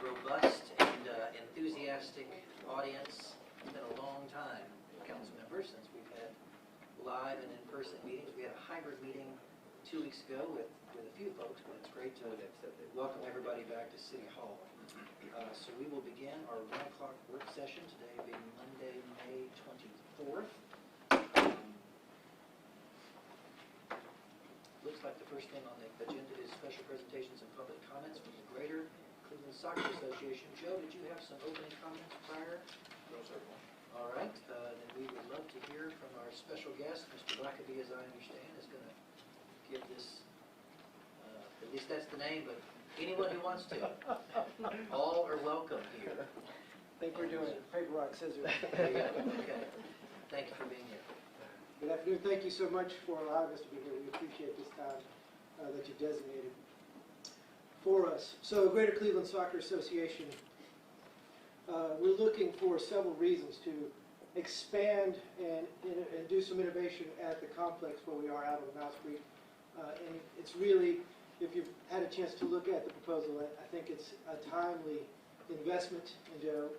robust and enthusiastic audience. It's been a long time, council members, since we've had live and in-person meetings. We had a hybrid meeting 2 weeks ago with a few folks, but it's great to welcome everybody back to City Hall. So we will begin our 1 o'clock work session today being Monday, May 24th. Looks like the first thing on the agenda is special presentations and public comments from the Greater Cleveland Soccer Association. Joe, did you have some opening comments prior? No, sir. All right, then we would love to hear from our special guest. Mr. Blackaby, as I understand, is going to give this, at least that's the name, but anyone who wants to. All are welcome here. I think we're doing paper, rock, scissors. There you go. Okay. Thank you for being here. Good afternoon. Thank you so much for allowing us to be here. We appreciate this time that you designated for us. So, Greater Cleveland Soccer Association, we're looking for several reasons to expand and do some innovation at the complex where we are out on Mouse Creek. And it's really, if you've had a chance to look at the proposal, I think it's a timely investment. And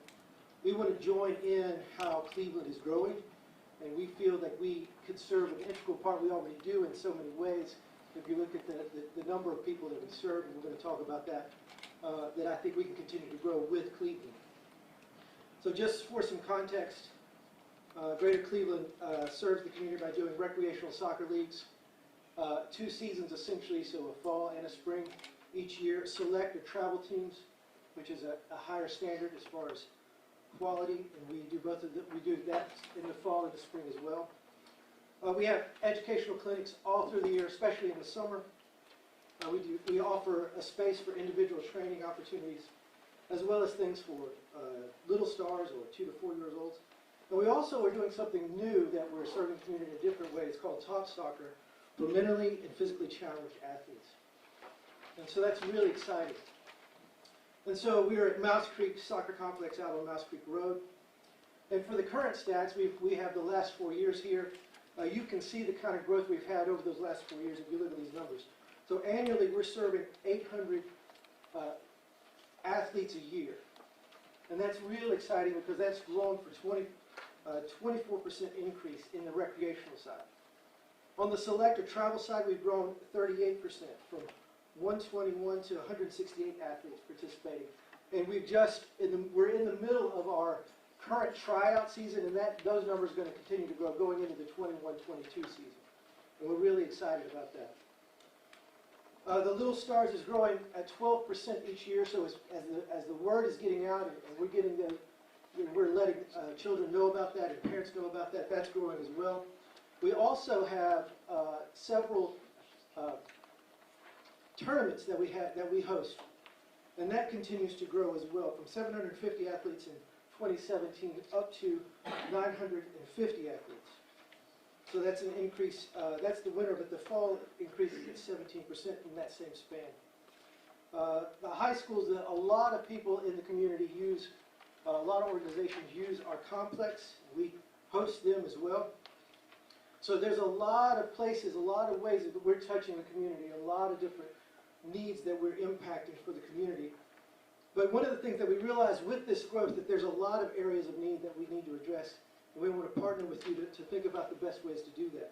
we want to join in how Cleveland is growing. And we feel that we could serve an integral part. We already do in so many ways. If you look at the number of people that we serve, and we're going to talk about that, that I think we can continue to grow with Cleveland. So just for some context, Greater Cleveland serves the community by doing recreational soccer leagues, 2 seasons essentially, so a fall and a spring each year. Select or travel teams, which is a higher standard as far as quality, and we do both of them. We do that in the fall and the spring as well. We have educational clinics all through the year, especially in the summer. We offer a space for individual training opportunities, as well as things for little stars or 2 to 4 years old. And we also are doing something new that we're serving the community in a different way. It's called Top Soccer for mentally and physically challenged athletes. And so that's really exciting. And so we are at Mouse Creek Soccer Complex out on Mouse Creek Road. And for the current stats, we have the last 4 years here. You can see the kind of growth we've had over those last 4 years if you look at these numbers. So annually, we're serving 800 athletes a year. And that's really exciting because that's grown for 24% increase in the recreational side. On the select or travel side, we've grown 38% from 121 to 168 athletes participating. And we're in the middle of our current tryout season, and those numbers are going to continue to grow going into the 21-22 season. And we're really excited about that. The Little Stars is growing at 12% each year, so as the word is getting out and we're letting children know about that and parents know about that, that's growing as well. We also have several tournaments that we host, and that continues to grow as well, from 750 athletes in 2017 up to 950 athletes. So that's an increase. That's the winter, but the fall increases at 17% in that same span. The high schools, a lot of people in the community use, a lot of organizations use our complex. We host them as well. So there's a lot of places, a lot of ways that we're touching the community, a lot of different needs that we're impacting for the community. But one of the things that we realize with this growth, that there's a lot of areas of need that we need to address, and we want to partner with you to think about the best ways to do that.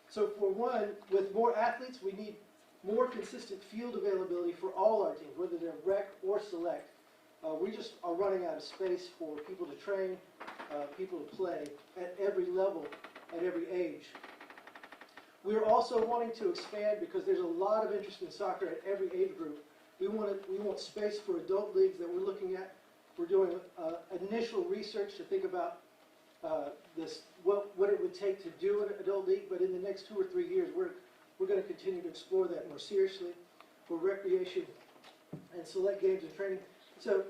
So for one, with more athletes, we need more consistent field availability for all our teams, whether they're rec or select. We just are running out of space for people to train, people to play at every level, at every age. We're also wanting to expand because there's a lot of interest in soccer at every age group. We want space for adult leagues that we're looking at. We're doing initial research to think about what it would take to do an adult league, but in the next 2 or 3 years, we're going to continue to explore that more seriously for recreation and select games and training. So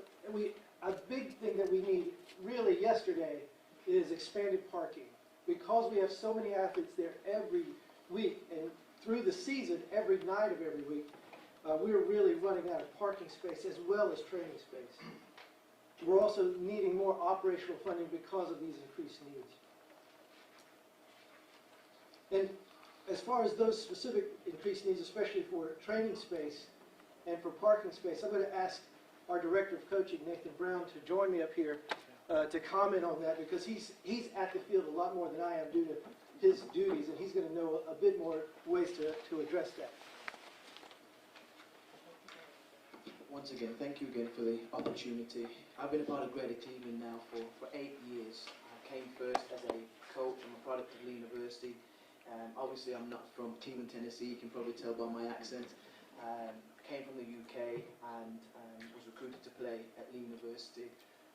a big thing that we need really yesterday is expanded parking. Because we have so many athletes there every week and through the season, every night of every week, we're really running out of parking space as well as training space. We're also needing more operational funding because of these increased needs. And as far as those specific increased needs, especially for training space and for parking space, I'm going to ask our Director of Coaching, Nathan Brown, to join me up here to comment on that, because he's at the field a lot more than I am due to his duties, and he's going to know a bit more ways to address that. Once again, thank you again for the opportunity. I've been a part of Greater Cleveland now for 8 years. I came first as a coach. I'm a product of Lee University. Obviously, I'm not from Cleveland, Tennessee. You can probably tell by my accent. Came from the UK and was recruited to play at Lee University,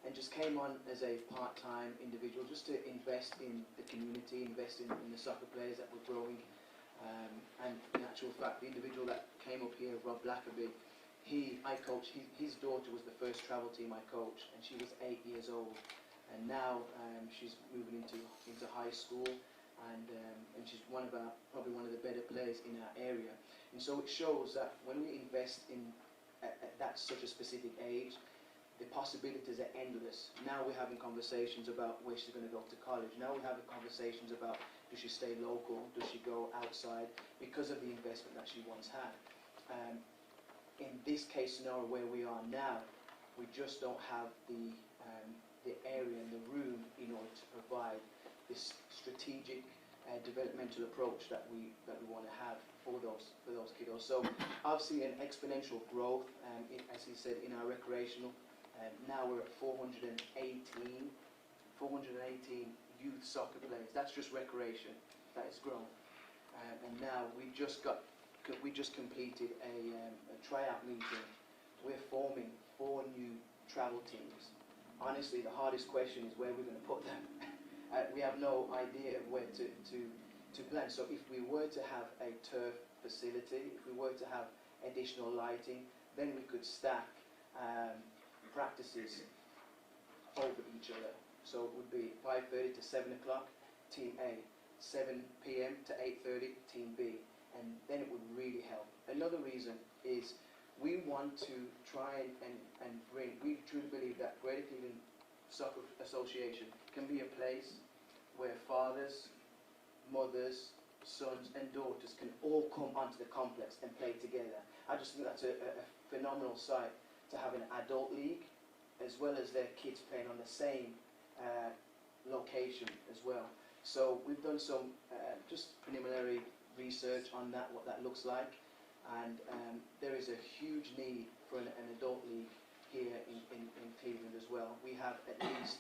and just came on as a part-time individual just to invest in the community, invest in the soccer players that were growing. And in actual fact, the individual that came up here, Rob Blackerby, I coached, his daughter was the first travel team I coached, and she was 8 years old. And now she's moving into high school, and she's probably one of the better players in our area. And so it shows that when we invest at such a specific age, the possibilities are endless. Now we're having conversations about where she's going to go to college. Now we're having conversations about, does she stay local, does she go outside, because of the investment that she once had. In this case scenario where we are now, we just don't have the area and the room in order to provide this strategic developmental approach that we want to have for those kiddos. So I've seen an exponential growth, as he said, in our recreational. Now we're at 418 youth soccer players. That's just recreation. That has grown. And now we just completed a tryout meeting. We're forming 4 new travel teams. Honestly, the hardest question is where we're going to put them. We have no idea where to plan. So if we were to have a turf facility, if we were to have additional lighting, then we could stack practices over each other. So it would be 5:30 to 7 o'clock, Team A, 7 p.m. to 8:30, Team B, and then it would really help. Another reason is we want to try and bring, we truly believe that Greater Cleveland Soccer Association can be a place where fathers, mothers, sons and daughters can all come onto the complex and play together. I just think that's a phenomenal sight, to have an adult league as well as their kids playing on the same location as well. So we've done some just preliminary research on that, what that looks like, and there is a huge need for an adult league here in Cleveland as well. We have at least,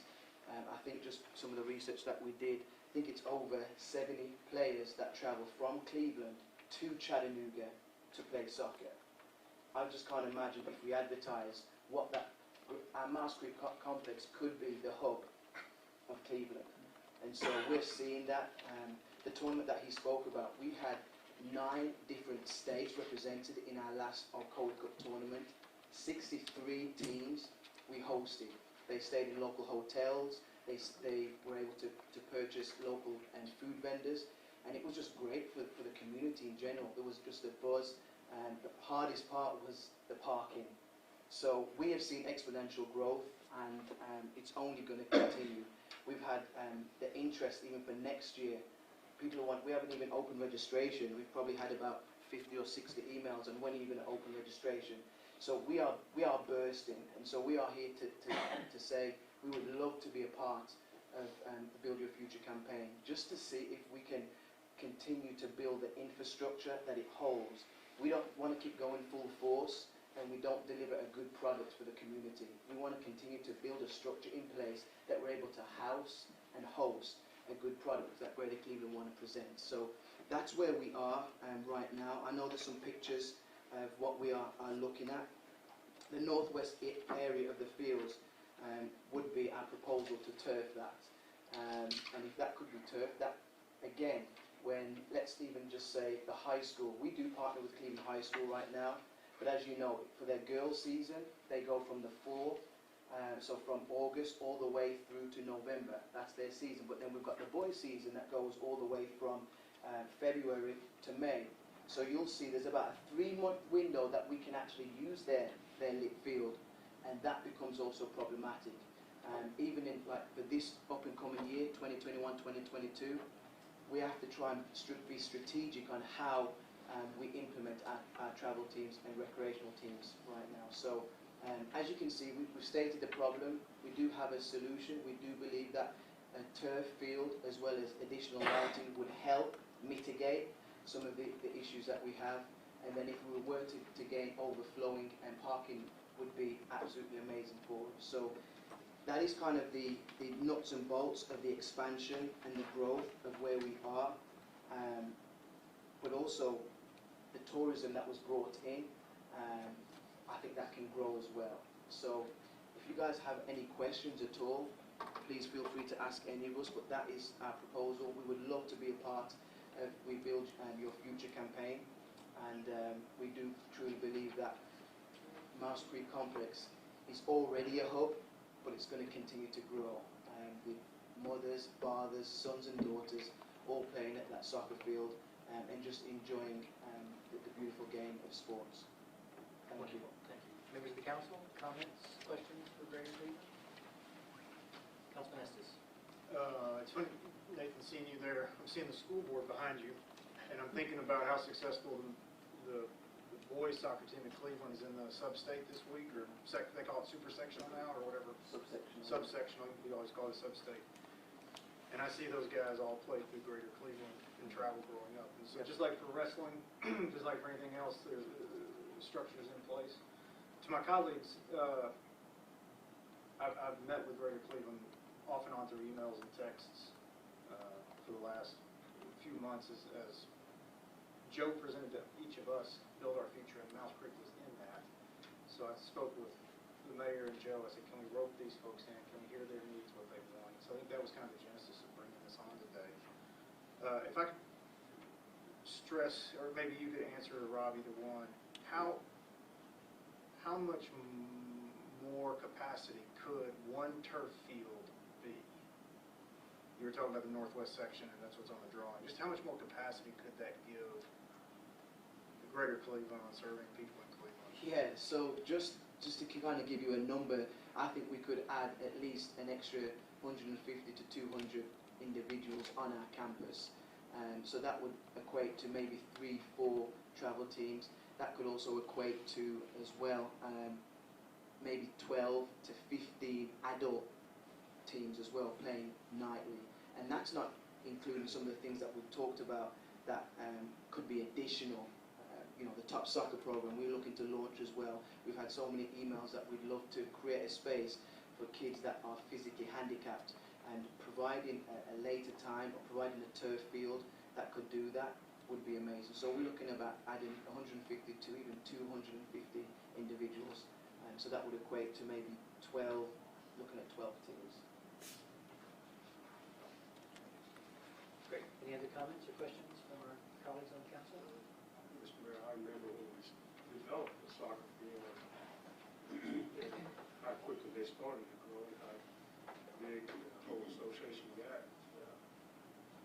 I think just some of the research that we did, I think it's over 70 players that travel from Cleveland to Chattanooga to play soccer. I just can't imagine if we advertise what our Mouse Creek complex could be the hub of Cleveland. And so we're seeing that. The tournament that he spoke about, we had 9 different states represented in our last Alcoa Cup tournament. 63 teams we hosted. They stayed in local hotels. They were able to purchase local and food vendors. And it was just great for the community in general. There was just a buzz. And the hardest part was the parking. So we have seen exponential growth, and it's only going to continue. We've had the interest even for next year. We haven't even opened registration. We've probably had about 50 or 60 emails on when are you going to open registration. So we are bursting, and so we are here to say we would love to be a part of the Build Your Future campaign, just to see if we can continue to build the infrastructure that it holds. We don't want to keep going full force and we don't deliver a good product for the community. We want to continue to build a structure in place that we're able to house and host a good product that Greater Cleveland want to present. So that's where we are right now. I know there's some pictures of what we are looking at. The northwest area of the fields would be our proposal to turf that. And if that could be turfed, that again, when, let's even just say the high school, we do partner with Cleveland High School right now, but as you know, for their girls season, they go from the fall, so from August all the way through to November. That's their season. But then we've got the boys season that goes all the way from February to May. So you'll see there's about a 3-month window that we can actually use their lit field, and that becomes also problematic. Even in for this up and coming year, 2021-2022, we have to try and be strategic on how we implement our travel teams and recreational teams right now. So As you can see, we've stated the problem. We do have a solution. We do believe that a turf field as well as additional lighting would help mitigate some of the issues that we have. And then if we were to gain overflowing and parking would be absolutely amazing for us. So that is kind of the nuts and bolts of the expansion and the growth of where we are. But also the tourism that was brought in, I think that can grow as well. So if you guys have any questions at all, please feel free to ask any of us, but that is our proposal. We would love to be a part of We Build Your Future campaign, and we do truly believe that Mouse Creek Complex is already a hub, but it's going to continue to grow, with mothers, fathers, sons and daughters all playing at that soccer field and just enjoying the beautiful game of sports. Thank you. Wonderful, thank you. Members of the council, comments, questions for Greater Cleveland? Councilman Estes. It's funny, Nathan, seeing you there. I'm seeing the school board behind you, and I'm thinking about how successful the boys soccer team in Cleveland is in the sub-state this week, or they call it super sectional now, or whatever. Subsectional. Subsectional, we always call it sub-state. And I see those guys all play through Greater Cleveland and travel growing up. And so just like for wrestling, just like for anything else, there's structures in place. To my colleagues, I've met with Greater Cleveland off and on through emails and texts for the last few months as Joe presented to each of us, Build Our Future, and Mouse Creek was in that. So I spoke with the mayor and Joe. I said, can we rope these folks in? Can we hear their needs, what they want? So I think that was kind of the genesis of bringing this on today. If I could stress, or maybe you could answer, Rob, either one, how much more capacity could one turf field be? You were talking about the northwest section, and that's what's on the drawing. Just how much more capacity could that give the Greater Cleveland on serving people in Cleveland? Yeah, so just to kind of give you a number, I think we could add at least an extra 150 to 200 individuals on our campus. So that would equate to maybe 3-4 travel teams. That could also equate to, as well, maybe 12 to 15 adult teams as well playing nightly. And that's not including some of the things that we've talked about that could be additional. The Top Soccer program we're looking to launch as well. We've had so many emails that we'd love to create a space for kids that are physically handicapped, and providing a later time or providing a turf field that could do that would be amazing. So we're looking about adding 150 to even 250 individuals. So that would equate to maybe 12, looking at 12 teams. Great. Any other comments or questions from our colleagues on the council? Mr. Mayor, I remember when we developed the soccer field, how quickly they started to grow and how big the whole association got.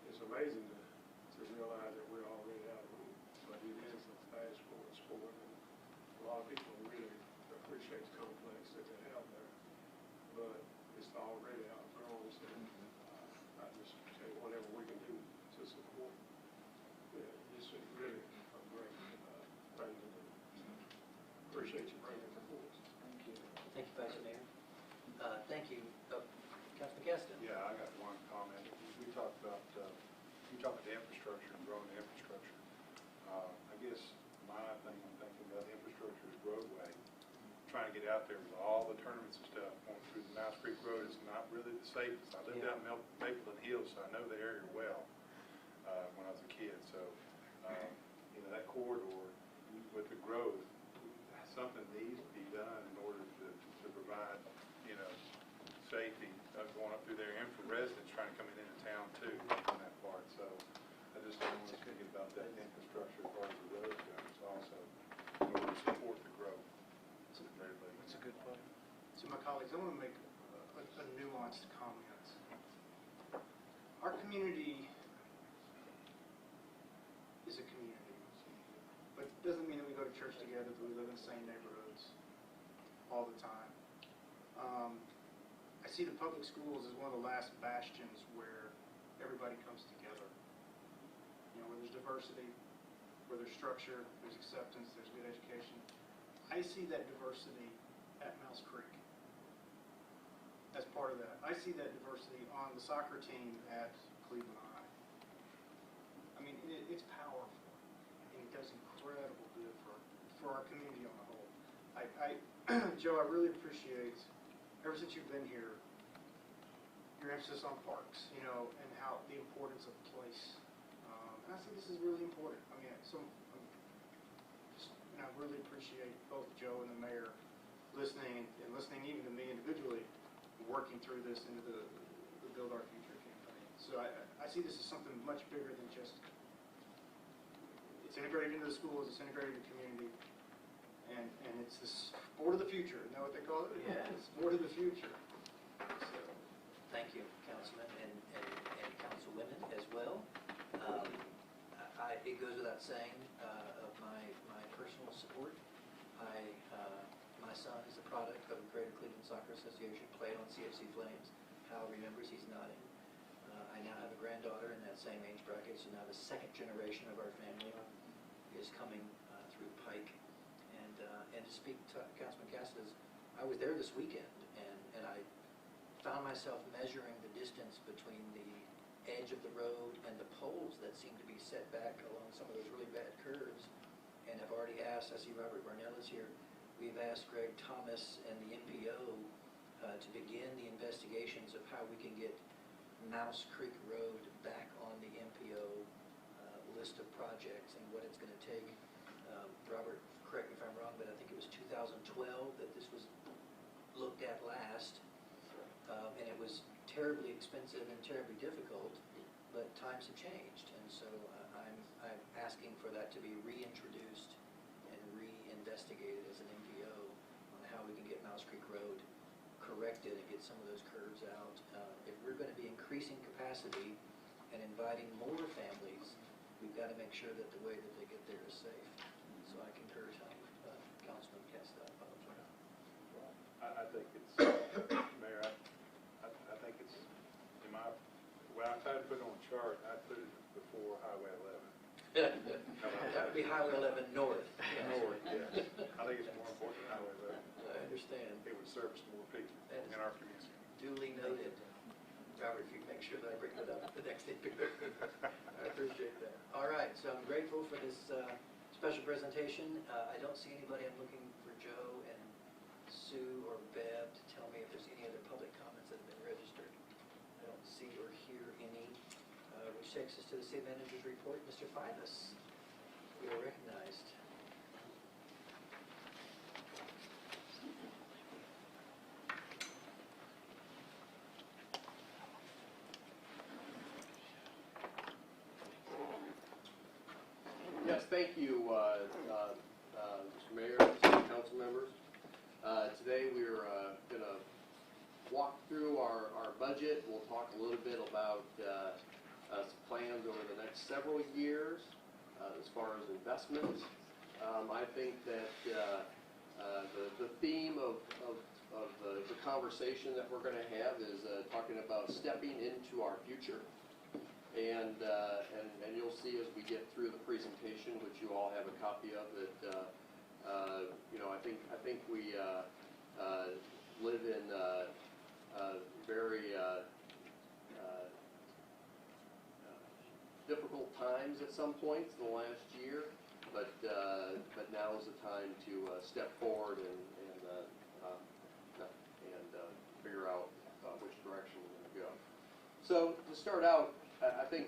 It's amazing to realize that we're already out of room, but it is a fast-growing sport, and a lot of people really appreciate the complex that they have there, but it's already outgrown, so I just say whatever we can do to support. This is really a great thing to do. Appreciate you bringing it before us. Thank you. Thank you, Vice Mayor. Thank you. Councilman Gaston. Yeah, I got one comment. We talked about the infrastructure and growing the infrastructure. I guess my thing I'm thinking about the infrastructure is roadway. Trying to get out there with all the tournaments and stuff going through the Mouse Creek Road is not really the safest. I lived out in Mapleton Hills, so I know the area well when I was a kid. So, that corridor with the growth, something needs to be done in order to provide, safety going up through there, and for residents trying to come into town too on that part. So I just don't want to think about that infrastructure as far as the road goes also in order to support the growth. That's a good point. So my colleagues, I want to make a nuanced comment. Our community is a community, but it doesn't mean that we go to church together, that we live in the same neighborhoods all the time. I see the public schools as one of the last bastions where everybody comes together. Where there's diversity, where there's structure, there's acceptance, there's good education. I see that diversity at as part of that. I see that diversity on the soccer team at Cleveland High. I mean, it's powerful, and it does incredible good for our community on the whole. Joe, I really appreciate, ever since you've been here, your emphasis on parks, you know, and how the importance of place. And I think this is really important. I mean, and I really appreciate both Joe and the mayor listening and listening even to me individually, working through this into the Build Our Future campaign. So I see this as something much bigger than just, it's integrated into the schools, it's integrated in the community, and it's the sport of the future. Isn't that what they call it? Yeah. Sport of the future. So, Thank you, Councilman and Councilwomen as well. It goes without saying of my personal support. My son is a product of the Greater Cleveland Soccer Association, played on CFC Flames. Hal remembers, he's nodding. I now have a granddaughter in that same age bracket, so now the second generation of our family is coming through Pike. And to speak to Councilman Cassidy, I was there this weekend, and I found myself measuring the distance between the edge of the road and the poles that seem to be set back along some of those really bad curves. And I've already asked, I see Robert Barnell is here, we've asked Greg Thomas and the NPO to begin the investigations of how we can get Mouse Creek Road back on the NPO list of projects and what it's going to take. Robert, correct me if I'm wrong, but I think it was 2012 that this was looked at last. And it was terribly expensive and terribly difficult, but times have changed, and so I'm asking for that to be reintroduced and reinvestigated as an MPO on how we can get Mouse Creek Road corrected and get some of those curves out. If we're going to be increasing capacity and inviting more families, we've got to make sure that the way that they get there is safe. So I concur with Councilman Kesta. I think it's, Mayor, I think it's, when I tried to put it on a chart, I put it before Highway 11. That would be Highway 11 North. North, yes. I think it's more important than Highway 11. I understand. It would service more people in our community. Duly noted. Robert, if you make sure that I bring that up at the next meeting. I appreciate that. All right, so I'm grateful for this special presentation. I don't see anybody. I'm looking for Joe and Sue or Bev to tell me if there's any other public comments that have been registered. I don't see or hear any, which takes us to the city manager's report. Mr. Fivas, you are recognized. Yes, thank you, Mr. Mayor, City Council members. Today we're going to walk through our budget. We'll talk a little bit about some plans over the next several years as far as investments. I think that the theme of the conversation that we're going to have is talking about stepping into our future. And you'll see as we get through the presentation, which you all have a copy of, that I think we live in very difficult times at some points in the last year, but now is the time to step forward and figure out which direction we're going to go. So to start out, I think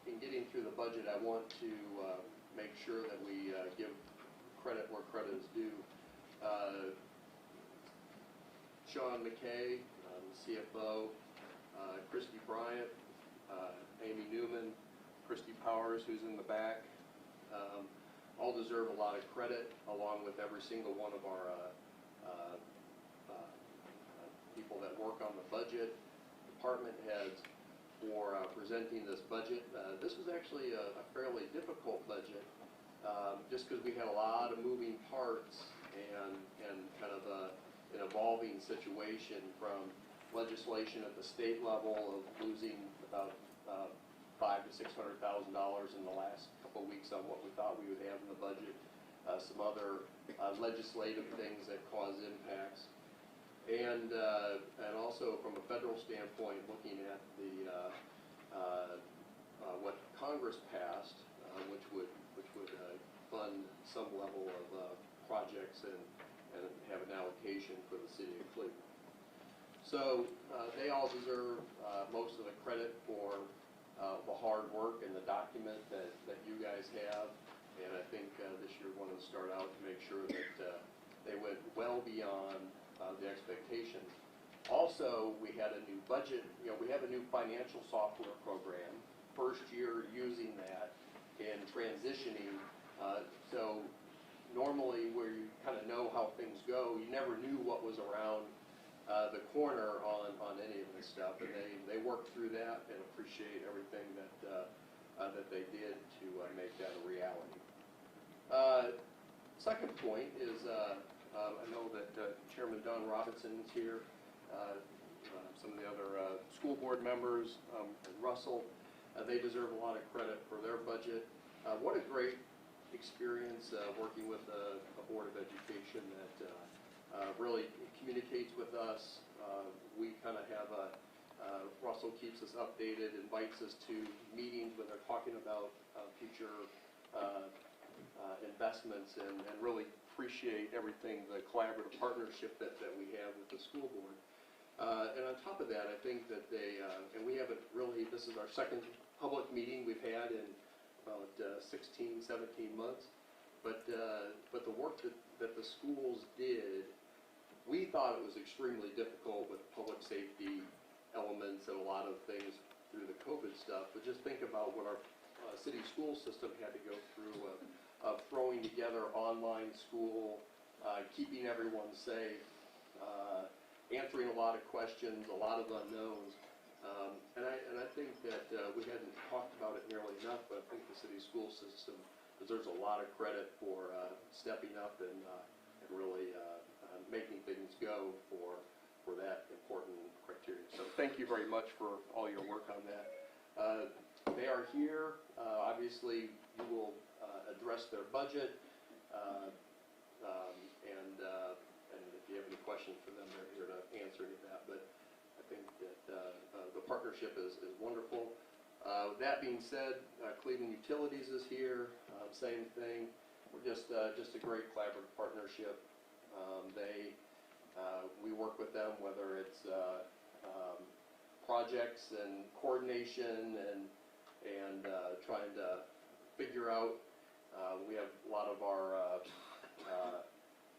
in getting through the budget, I want to make sure that we give credit where credit is due. Sean McKay, the CFO, Christy Bryant, Amy Newman, Christy Powers, who's in the back, all deserve a lot of credit, along with every single one of our people that work on the budget, department heads, for presenting this budget. This was actually a fairly difficult budget, just because we had a lot of moving parts and kind of an evolving situation, from legislation at the state level of losing about $500,000 to $600,000 in the last couple of weeks on what we thought we would have in the budget, some other legislative things that cause impacts. And also from a federal standpoint, looking at the what Congress passed, which would fund some level of projects and have an allocation for the city of Cleveland. So they all deserve most of the credit for the hard work and the document that you guys have. And I think this year wanted to start out to make sure that they went well beyond the expectations. Also, we had a new budget, we have a new financial software program, first year using that and transitioning. So normally where you kind of know how things go, you never knew what was around the corner on any of this stuff, and they worked through that and appreciate everything that they did to make that a reality. Second point is, I know that Chairman Don Robinson is here, some of the other school board members, and Russell, they deserve a lot of credit for their budget. What a great experience working with a Board of Education that really communicates with us. We kind of have Russell keeps us updated, invites us to meetings when they're talking about future investments, and really appreciate everything, the collaborative partnership that we have with the school board. And on top of that, I think that and we haven't really, this is our second public meeting we've had in about 16, 17 months. But the work that the schools did, we thought it was extremely difficult with public safety elements and a lot of things through the COVID stuff. But just think about what our city school system had to go through of throwing together online school, keeping everyone safe, answering a lot of questions, a lot of unknowns. And I think that we hadn't talked about it nearly enough, but I think the city school system deserves a lot of credit for stepping up and really making things go for that important criteria. So thank you very much for all your work on that. They are here. Obviously, you will address their budget, and if you have any questions for them, they're here to answer any of that. But I think that the partnership is wonderful. That being said, Cleveland Utilities is here. Same thing. We're just a great collaborative partnership. We work with them, whether it's projects and coordination and trying to figure out. We have a lot of our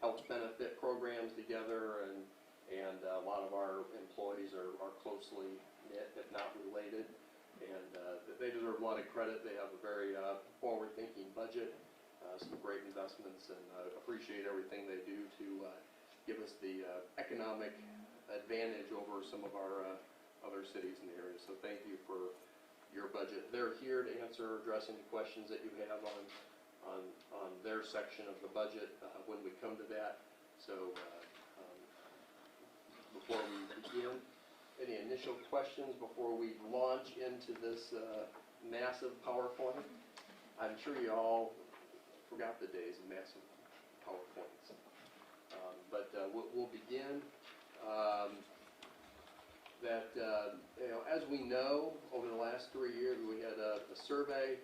health benefit programs together, and a lot of our employees are closely knit, if not related. And they deserve a lot of credit. They have a very forward-thinking budget, some great investments, and appreciate everything they do to give us the economic advantage over some of our other cities in the area. So thank you for your budget. They're here to address any questions that you have on their section of the budget when we come to that. So before we begin, any initial questions before we launch into this massive PowerPoint? I'm sure you all forgot the days of massive PowerPoints. But we'll begin. As we know, over the last 3 years, we had a survey.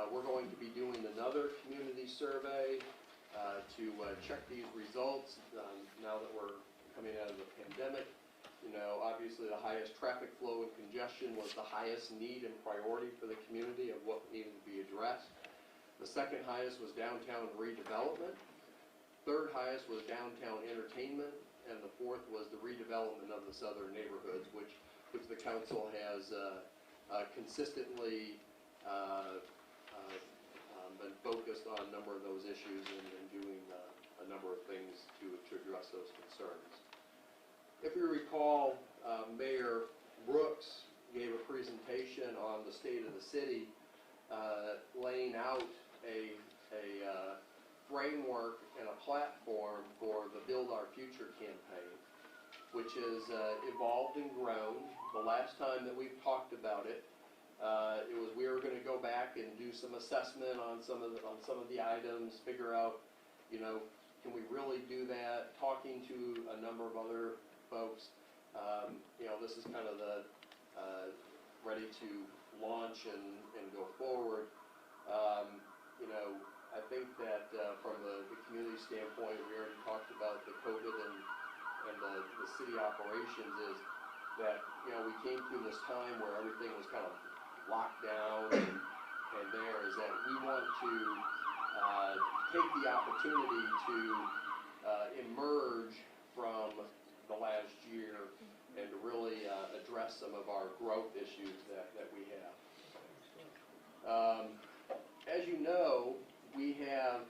We're going to be doing another community survey to check these results now that we're coming out of the pandemic. Obviously the highest traffic flow and congestion was the highest need and priority for the community of what needed to be addressed. The second highest was downtown redevelopment. Third highest was downtown entertainment. And the fourth was the redevelopment of the southern neighborhoods, which the council has consistently been focused on a number of those issues and doing a number of things to address those concerns. If you recall, Mayor Brooks gave a presentation on the state of the city, laying out a framework and a platform for the Build Our Future campaign, which has evolved and grown. The last time that we've talked about it, it was we were going to go back and do some assessment on some of the items, figure out, can we really do that? Talking to a number of other folks. This is kind of the ready to launch and go forward. I think that from the community standpoint, we already talked about the COVID and the city operations is that, we came through this time where everything was kind of locked down and there is that we want to take the opportunity to emerge from the last year and to really address some of our growth issues that we have. As you know, we have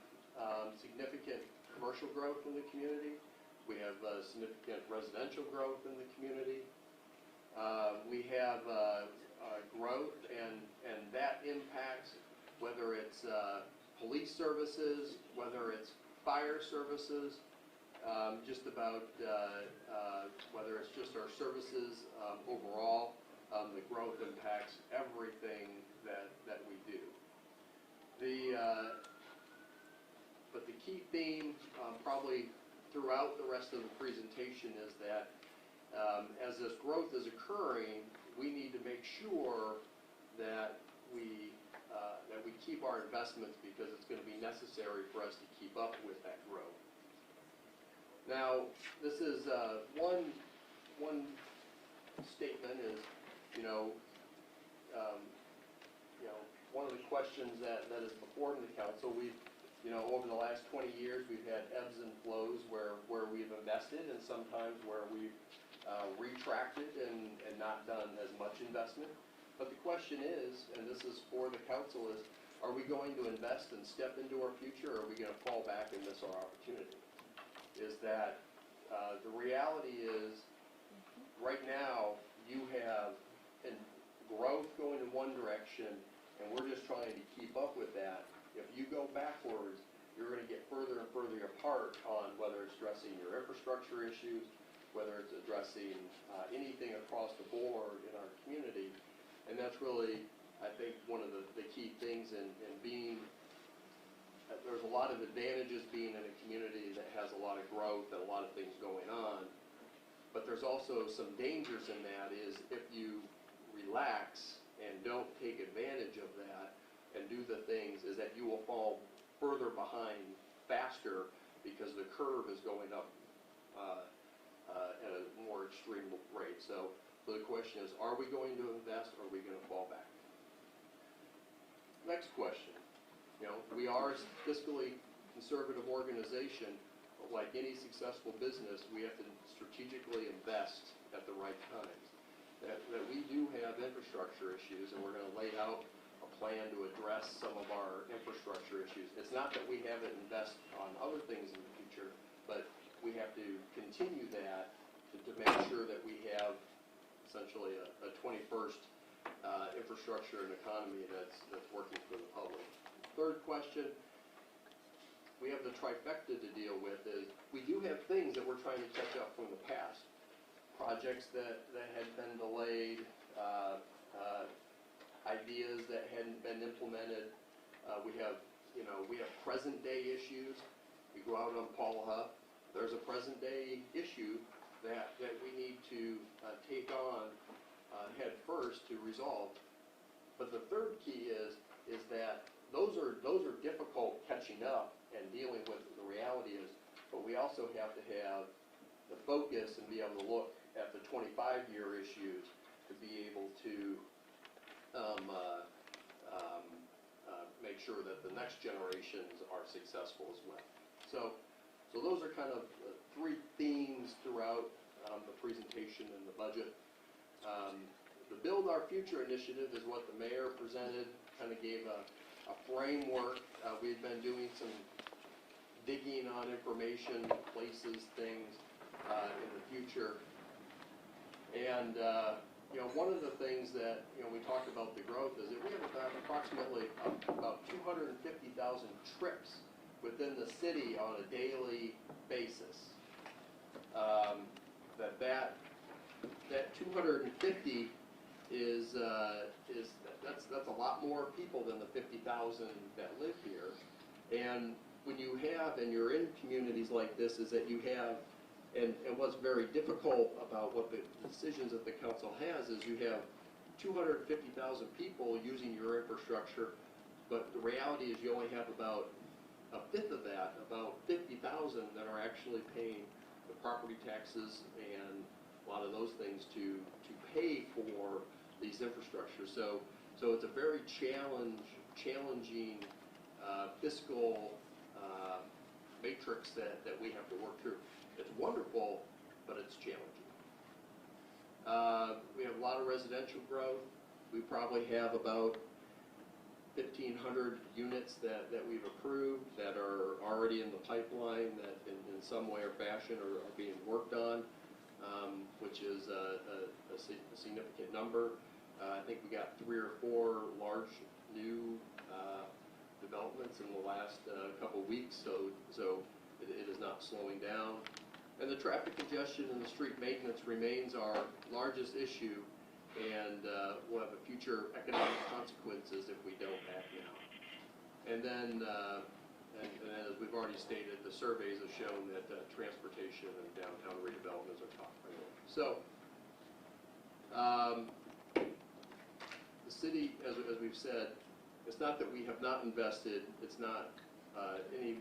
significant commercial growth in the community. We have significant residential growth in the community. We have growth, and that impacts whether it's police services, whether it's fire services, just about whether it's just our services overall. The growth impacts everything that we do. But the key theme probably throughout the rest of the presentation is that as this growth is occurring, we need to make sure that we keep our investments because it's going to be necessary for us to keep up with that growth. Now, this is one statement is, one of the questions that is before the council. We've, over the last 20 years, we've had ebbs and flows where we've invested and sometimes where we've retracted and not done as much investment. But the question is, and this is for the council, is are we going to invest and step into our future, or are we going to fall back and miss our opportunity? Is that the reality is right now you have growth going in one direction and we're just trying to keep up with that. If you go backwards, you're going to get further and further apart on whether it's addressing your infrastructure issues, whether it's addressing anything across the board in our community. And that's really, I think, one of the key things in being, there's a lot of advantages being in a community that has a lot of growth and a lot of things going on. But there's also some dangers in that is if you relax and don't take advantage of that and do the things, is that you will fall further behind faster because the curve is going up at a more extreme rate. So the question is, are we going to invest or are we going to fall back? Next question. We are a fiscally conservative organization, but like any successful business, we have to strategically invest at the right times. That we do have infrastructure issues, and we're going to lay out a plan to address some of our infrastructure issues. It's not that we haven't invested on other things in the future, but we have to continue that to make sure that we have essentially a 21st infrastructure and economy that's working for the public. Third question, we have the trifecta to deal with is we do have things that we're trying to catch up from the past. Projects that had been delayed, ideas that hadn't been implemented. We have present day issues. We go out on Paul Huff. There's a present day issue that we need to take on head first to resolve. But the third key is that those are difficult catching up and dealing with. The reality is, but we also have to have the focus and be able to look at the 25-year issues to be able to make sure that the next generations are successful as well. So those are kind of three themes throughout the presentation and the budget. The Build Our Future initiative is what the mayor presented, kind of gave a framework. We've been doing some digging on information, places, things in the future. And one of the things that we talked about the growth is that we have approximately about 250,000 trips within the city on a daily basis. That 250 is that's a lot more people than the 50,000 that live here. And when you have, and you're in communities like this, is that you have And what's very difficult about what the decisions that the council has is you have 250,000 people using your infrastructure, but the reality is you only have about a fifth of that, about 50,000 that are actually paying the property taxes and a lot of those things to pay for these infrastructures. So it's a very challenging fiscal matrix that we have to work through. It's wonderful, but it's challenging. We have a lot of residential growth. We probably have about 1,500 units that we've approved that are already in the pipeline that in some way or fashion are being worked on, which is a significant number. I think we got 3 or 4 large new developments in the last couple weeks, so it is not slowing down. And the traffic congestion and the street maintenance remains our largest issue, and will have a future economic consequences if we don't act now. And then, and as we've already stated, the surveys have shown that transportation and downtown redevelopments are top priorities. So, the city, as we've said, it's not that we have not invested, it's not any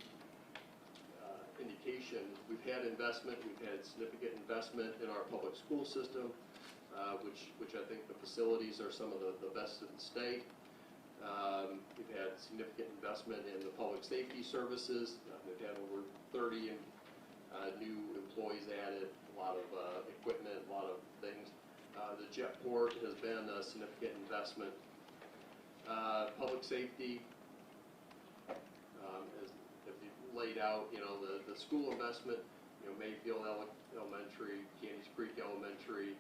indication. We've had investment, we've had significant investment in our public school system, which I think the facilities are some of the best in the state. We've had significant investment in the public safety services. We've had over 30 new employees added, a lot of equipment, a lot of things. The Jetport has been a significant investment. Public safety, as you laid out, the school investment, Mayfield Elementary, Candies Creek Elementary,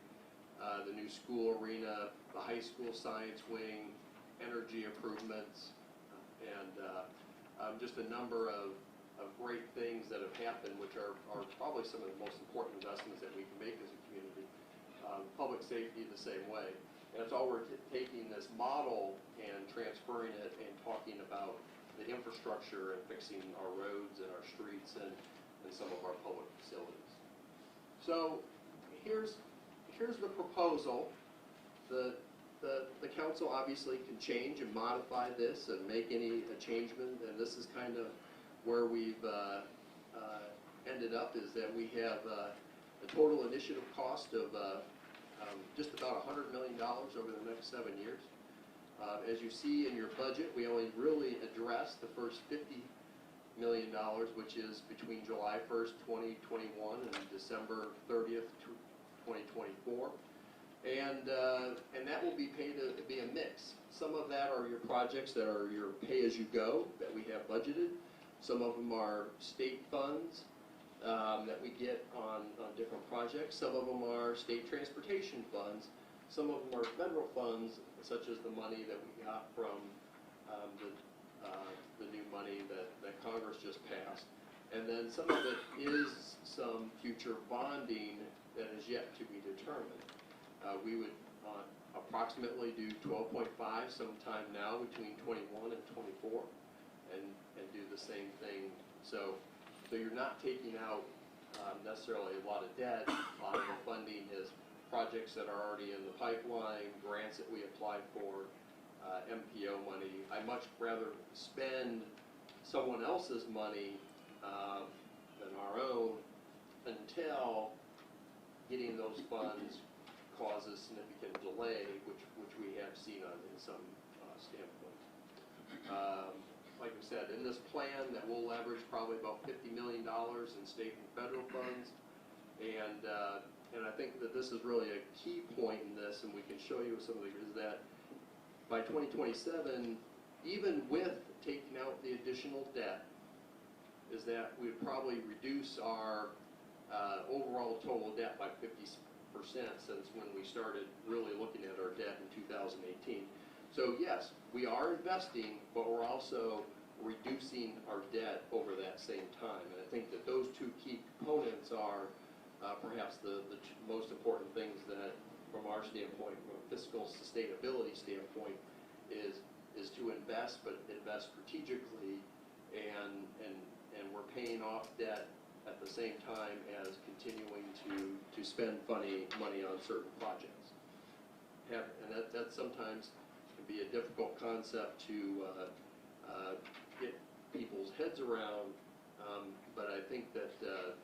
the new school arena, the high school science wing, energy improvements, and just a number of great things that have happened, which are probably some of the most important investments that we can make as a community. Public safety the same way. And it's all we're taking this model and transferring it and talking about the infrastructure and fixing our roads and our streets and some of our public facilities. So here's the proposal. The council obviously can change and modify this and make any changement, and this is kind of where we've ended up, is that we have a total initiative cost of just about $100 million over the next 7 years. As you see in your budget, we only really address the first $50 million, which is between July 1st, 2021 and December 30th, 2024. And that will be paid to be a mix. Some of that are your projects that are your pay-as-you-go that we have budgeted. Some of them are state funds that we get on different projects. Some of them are state transportation funds. Some of them are federal funds, such as the money that we got from the new money that Congress just passed. And then some of it is some future bonding that is yet to be determined. We would approximately do 12.5 sometime now between 21 and 24 and do the same thing. So you're not taking out necessarily a lot of debt. A lot of the funding is projects that are already in the pipeline, grants that we apply for, MPO money. I'd much rather spend someone else's money than our own until getting those funds causes significant delay, which we have seen in some standpoints. Like I said, in this plan that we'll leverage probably about $50 million in state and federal funds, and I think that this is really a key point in this, and we can show you some of the, is that by 2027, even with taking out the additional debt, is that we would probably reduce our overall total debt by 50% since when we started really looking at our debt in 2018. So yes, we are investing, but we're also reducing our debt over that same time. And I think that those two key components are perhaps the most important things that, from our standpoint, from a fiscal sustainability standpoint, is to invest, but invest strategically, and we're paying off debt at the same time as continuing to spend money on certain projects. And that sometimes can be a difficult concept to get people's heads around, but I think that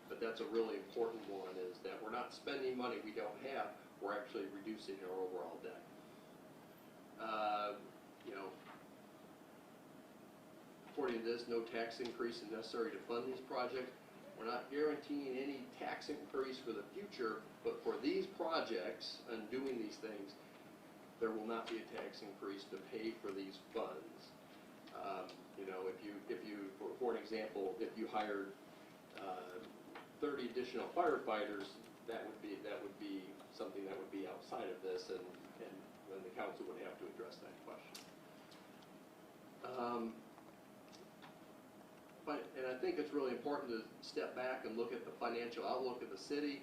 but that's a really important one, is that we're not spending money we don't have, we're actually reducing our overall debt. You know, according to this, no tax increase is necessary to fund these projects. We're not guaranteeing any tax increase for the future, but for these projects and doing these things, there will not be a tax increase to pay for these funds. You know, if you, for an example, if you hired 30 additional firefighters, that would be something that would be outside of this, and then the council would have to address that question. And I think it's really important to step back and look at the financial outlook of the city.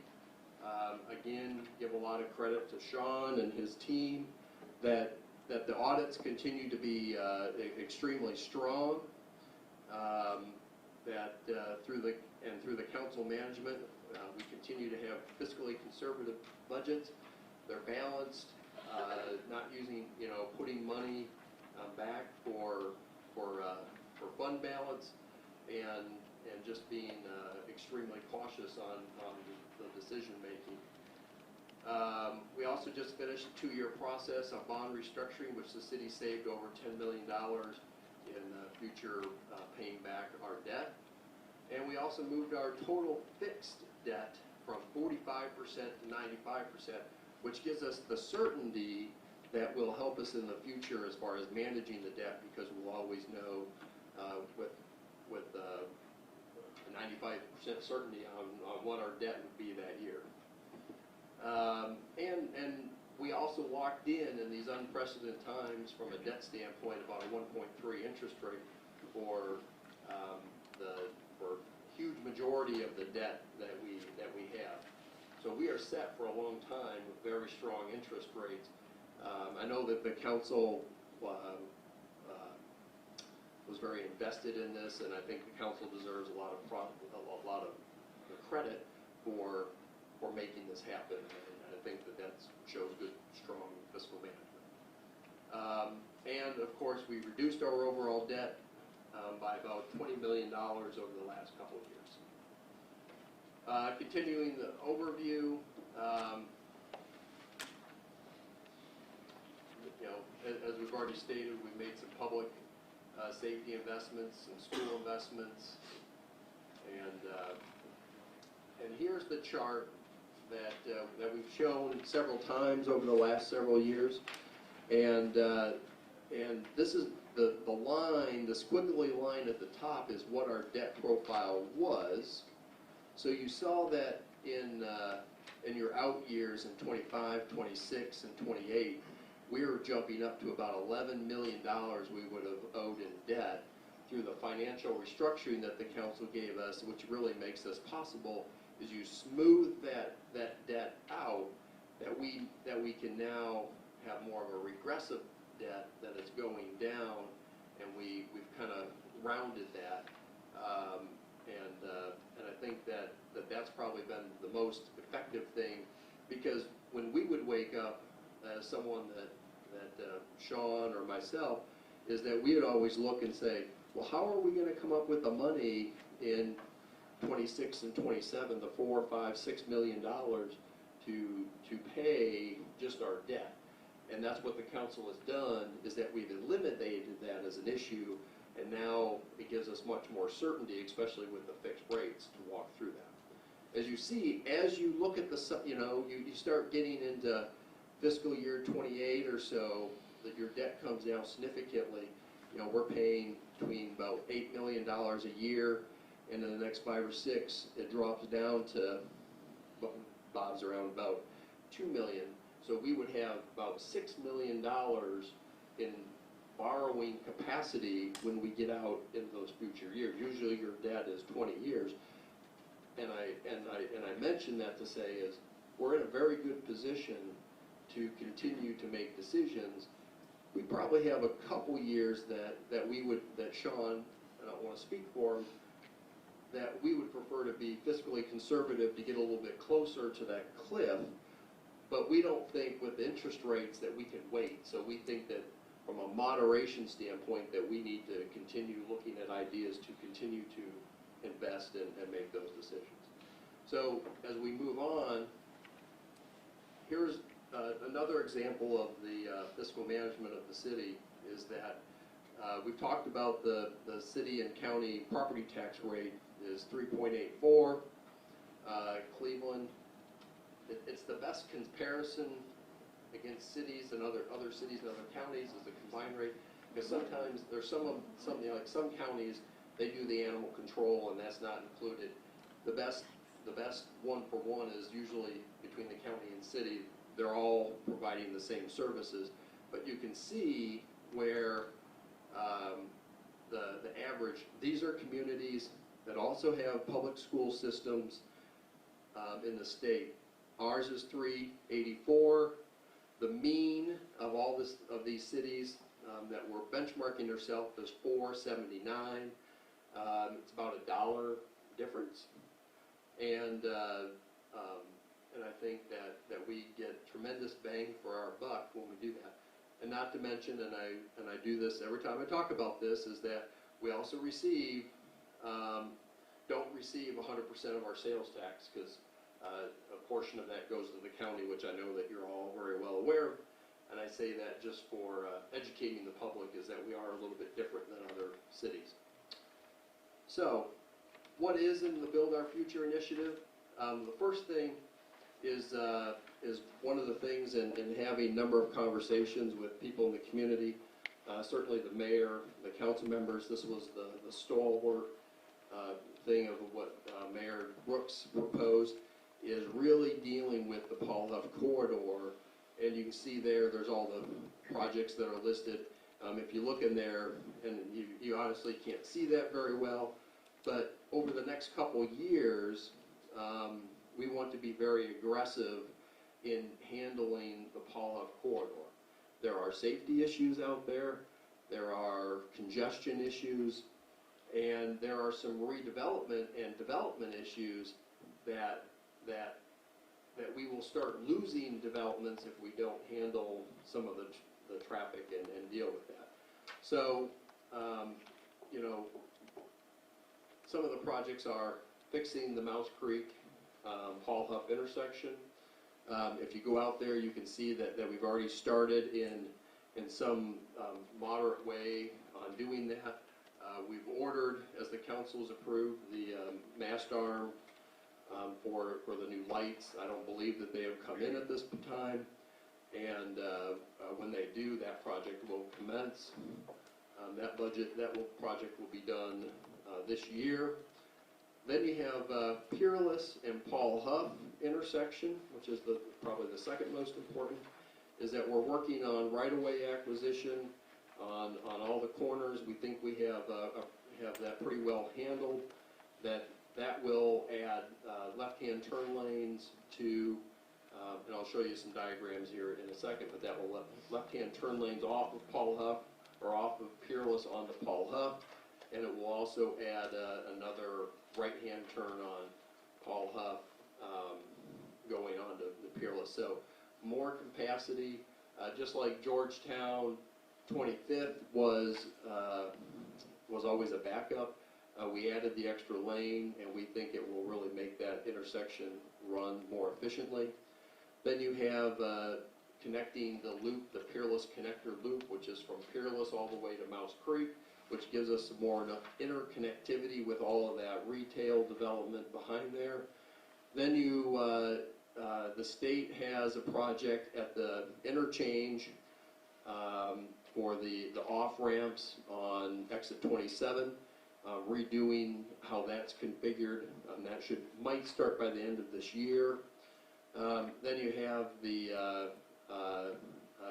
Again, give a lot of credit to Sean and his team that the audits continue to be extremely strong. That through the council management, we continue to have fiscally conservative budgets. They're balanced, not using, you know, putting money back for fund balance, and just being extremely cautious on the decision making. We also just finished a 2-year process on bond restructuring, which the city saved over $10 million in future paying back our debt. And we also moved our total fixed debt from 45% to 95%, which gives us the certainty that will help us in the future as far as managing the debt, because we'll always know with 95% certainty on what our debt would be that year. And we also locked in these unprecedented times from a debt standpoint about a 1.3 interest rate for huge majority of the debt that we have. So we are set for a long time with very strong interest rates. I know that the council was very invested in this, and I think the council deserves a lot of credit for making this happen. And I think that shows good, strong fiscal management. And of course, we reduced our overall debt by about $20 million over the last couple of years. Continuing the overview, you know, as we've already stated, we made some public safety investments, some school investments, and here's the chart that we've shown several times over the last several years, and this is the line, the squiggly line at the top is what our debt profile was. So you saw that in your out years in 25, 26, and 28, we were jumping up to about $11 million we would have owed in debt through the financial restructuring that the council gave us, which really makes this possible. Is you smooth that debt out, that we can now have more of a regressive debt that is going down, and we've kind of rounded that, and I think that's probably been the most effective thing, because when we would wake up as someone that Sean or myself, is that we would always look and say, well, how are we going to come up with the money in 26 and 27, the $4, $5, $6 million to pay just our debt? And that's what the council has done, is that we've eliminated that as an issue, and now it gives us much more certainty, especially with the fixed rates, to walk through that. As you see, as you look at the, you know, you start getting into fiscal year 28 or so, that your debt comes down significantly. You know, we're paying between about $8 million a year, and in the next 5 or 6, it drops down to, Bob's around about $2 million. So we would have about $6 million in borrowing capacity when we get out in those future years. Usually your debt is 20 years. And I mention that to say is we're in a very good position to continue to make decisions. We probably have a couple years that Sean, I don't want to speak for him, that we would prefer to be fiscally conservative to get a little bit closer to that cliff, but we don't think with interest rates that we can wait. So we think that from a moderation standpoint that we need to continue looking at ideas to continue to invest and make those decisions. So as we move on, here's another example of the fiscal management of the city is that we've talked about the city and county property tax rate is 3.84. Cleveland, it's the best comparison against cities and other cities and other counties is the combined rate. Because sometimes there's some counties, they do the animal control and that's not included. The best one for one is usually between the county and city. They're all providing the same services, but you can see where the average, these are communities that also have public school systems in the state. Ours is 384. The mean of these cities that we're benchmarking ourselves is 479. It's about $1 difference, and I think that we get tremendous bang for our buck when we do that. And not to mention, and I do this every time I talk about this, is that we also don't receive 100% of our sales tax, because a portion of that goes to the county, which I know that you're all very well aware of. And I say that just for educating the public, is that we are a little bit different than other cities. So, what is in the Build Our Future initiative? The first thing is one of the things in having a number of conversations with people in the community, certainly the mayor, the council members. This was the stalwart thing of what Mayor Brooks proposed, is really dealing with the Paul Huff corridor. And you can see there's all the projects that are listed. If you look in there, and you honestly can't see that very well, but over the next couple years, we want to be very aggressive in handling the Paul Huff corridor. There are safety issues out there, there are congestion issues, and there are some redevelopment and development issues that we will start losing developments if we don't handle some of the traffic and deal with that. So, some of the projects are fixing the Mouse Creek Paul Huff intersection. If you go out there, you can see that we've already started in some moderate way on doing that. We've ordered, as the council's approved, the mast arm for the new lights. I don't believe that they have come in at this time, and when they do, that project will commence. That project will be done this year. Then you have Peerless and Paul Huff intersection, which is probably the second most important, is that we're working on right-of-way acquisition on all the corners. We think we have that pretty well handled. That will add left-hand turn lanes to, and I'll show you some diagrams here in a second, but that will left-hand turn lanes off of Paul Huff, or off of Peerless onto Paul Huff, and it will also add another right-hand turn on Paul Huff going on to the Peerless. So more capacity, just like Georgetown 25th was always a backup. We added the extra lane, and we think it will really make that intersection run more efficiently. Then you have connecting the loop, the Peerless connector loop, which is from Peerless all the way to Mouse Creek, which gives us some more interconnectivity with all of that retail development behind there. Then the state has a project at the interchange for the off-ramps on exit 27, redoing how that's configured. That might start by the end of this year. Then you have the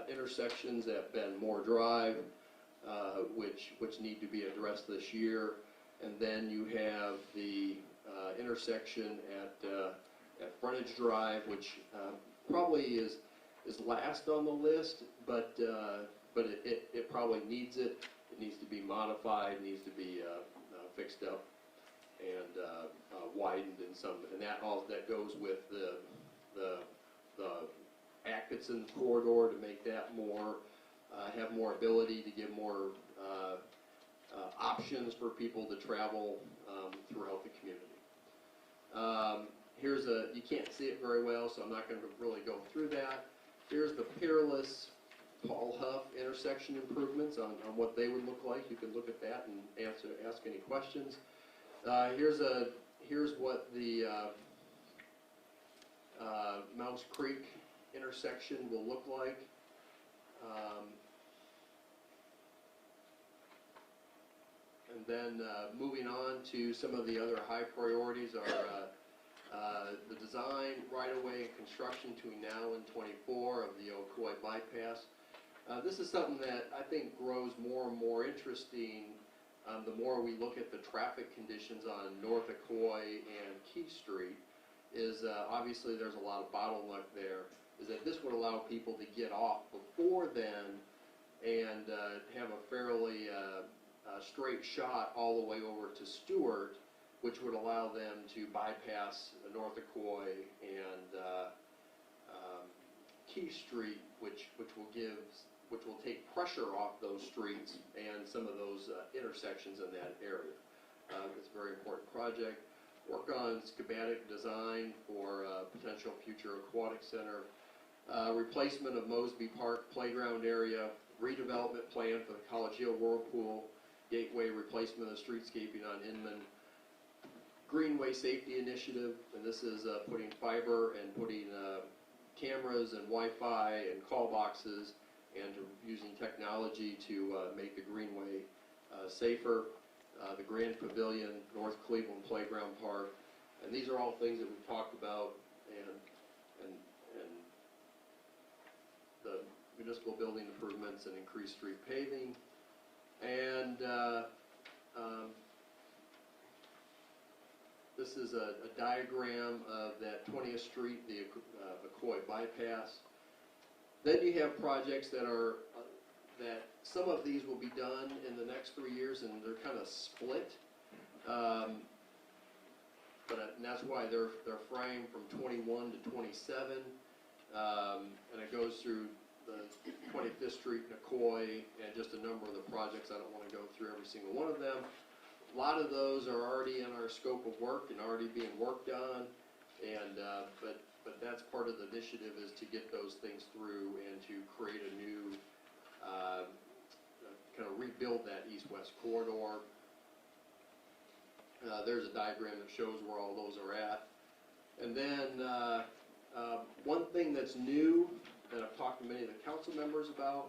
intersections at Benmore Drive, which need to be addressed this year. And then you have the intersection at Frontage Drive, which probably is last on the list, but it probably needs it. It needs to be modified, needs to be fixed up. widened in some, and that goes with the Atkinson corridor to make that more, have more ability to give more options for people to travel throughout the community. Here's you can't see it very well, so I'm not going to really go through that. Here's the Peerless Paul Huff intersection improvements on what they would look like. You can look at that and ask any questions. Here's what the Mouse Creek intersection will look like. And then moving on to some of the other high priorities are the design, right-of-way, and construction between now and 24 of the Ocoee bypass. This is something that I think grows more and more interesting the more we look at the traffic conditions on North Ocoee and Key Street. Is obviously there's a lot of bottleneck there. Is that this would allow people to get off before then and have a fairly straight shot all the way over to Stewart, which would allow them to bypass North Ocoee and Key Street, which will take pressure off those streets and some of those intersections in that area. It's a very important project. Work on schematic design for potential future aquatic center. Replacement of Mosby Park playground area. Redevelopment plan for the College Hill Whirlpool. Gateway replacement of the streetscaping on Inman. Greenway Safety Initiative, and this is putting fiber and putting cameras and Wi-Fi and call boxes and using technology to make the Greenway safer. The Grand Pavilion, North Cleveland Playground Park, and these are all things that we've talked about, and the municipal building improvements and increased street paving, and this is a diagram of that 20th Street, the Ocoee bypass. Then you have projects that are that some of these will be done in the next 3 years, and they're kind of split. And that's why they're framed from 21 to 27, and it goes through the 25th Street and Ocoee, and just a number of the projects. I don't want to go through every single one of them. A lot of those are already in our scope of work and already being worked on, and but that's part of the initiative, is to get those things through and to create a new, kind of rebuild that east-west corridor. There's a diagram that shows where all those are at. And then one thing that's new that I've talked to many of the council members about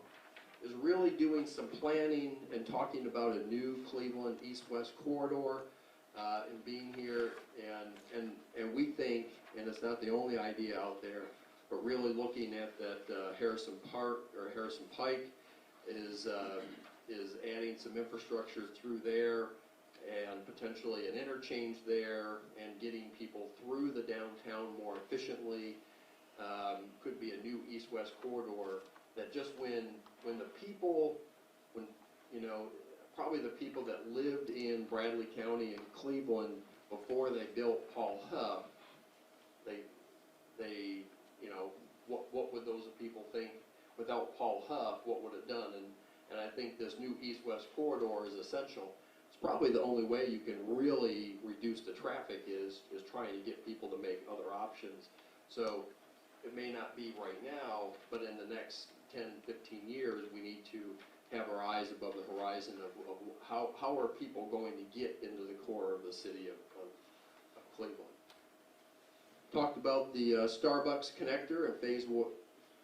is really doing some planning and talking about a new Cleveland east-west corridor, and being here, and we think, and it's not the only idea out there, but really looking at that Harrison Park or Harrison Pike is adding some infrastructure through there, and potentially an interchange there, and getting people through the downtown more efficiently. Could be a new east-west corridor that just when the people, probably the people that lived in Bradley County and Cleveland before they built Paul Huff, they what would those people think without Paul Huff? What would it done? And I think this new east-west corridor is essential. It's probably the only way you can really reduce the traffic is trying to get people to make other options. So it may not be right now, but in the next 10, 15 years, we need to have our eyes above the horizon of how are people going to get into the core of the city of Cleveland. Talked about the Starbucks connector and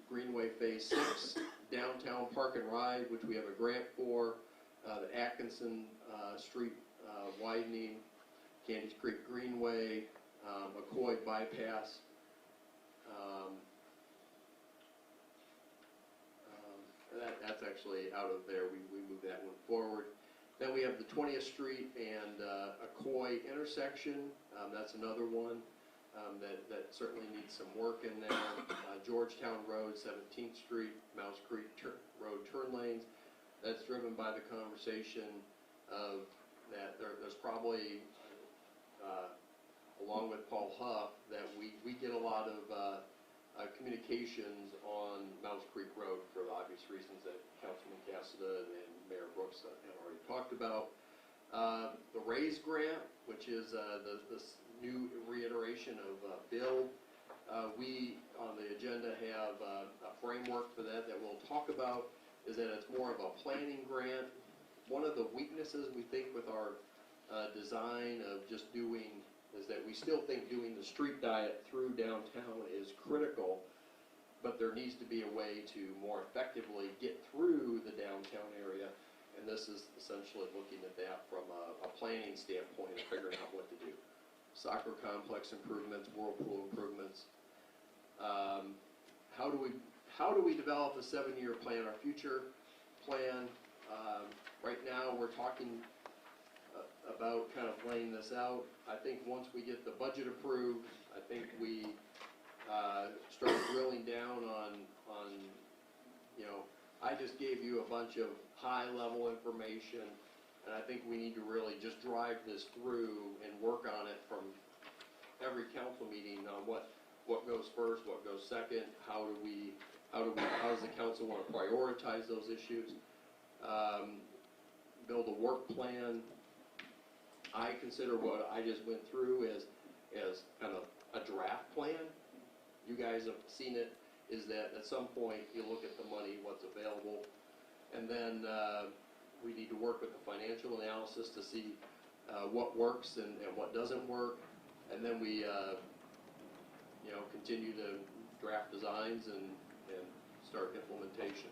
Greenway Phase 6, downtown park and ride, which we have a grant for, the Atkinson Street widening, Candies Creek Greenway, Ocoee bypass. That's actually out of there. We moved that one forward. Then we have the 20th Street and Ocoee intersection. That's another one that certainly needs some work in there. Georgetown Road, 17th Street, Mouse Creek Road turn lanes. That's driven by the conversation of that there's probably along with Paul Huff, that we get a lot of communications on Mouse Creek Road for the obvious reasons that Councilman Cassada and Mayor Brooks have already talked about. The RAISE grant, which is this new reiteration of build, we on the agenda have a framework for that we'll talk about, is that it's more of a planning grant. One of the weaknesses we think with our design of just doing is that we still think doing the street diet through downtown is critical, but there needs to be a way to more effectively get through the downtown area, and this is essentially looking at that from a planning standpoint and figuring out what to do. Soccer complex improvements, whirlpool improvements. How do we develop a 7-year plan, our future plan? Right now, we're talking about kind of laying this out. I think once we get the budget approved, I think we start drilling down on, you know, I just gave you a bunch of high-level information, and I think we need to really just drive this through and work on it from every council meeting on what goes first, what goes second, how does the council want to prioritize those issues, build a work plan. I consider what I just went through as kind of a draft plan. You guys have seen it, is that at some point you look at the money, what's available, and then we need to work with the financial analysis to see what works and what doesn't work, and then we you know, continue to draft designs and start implementation.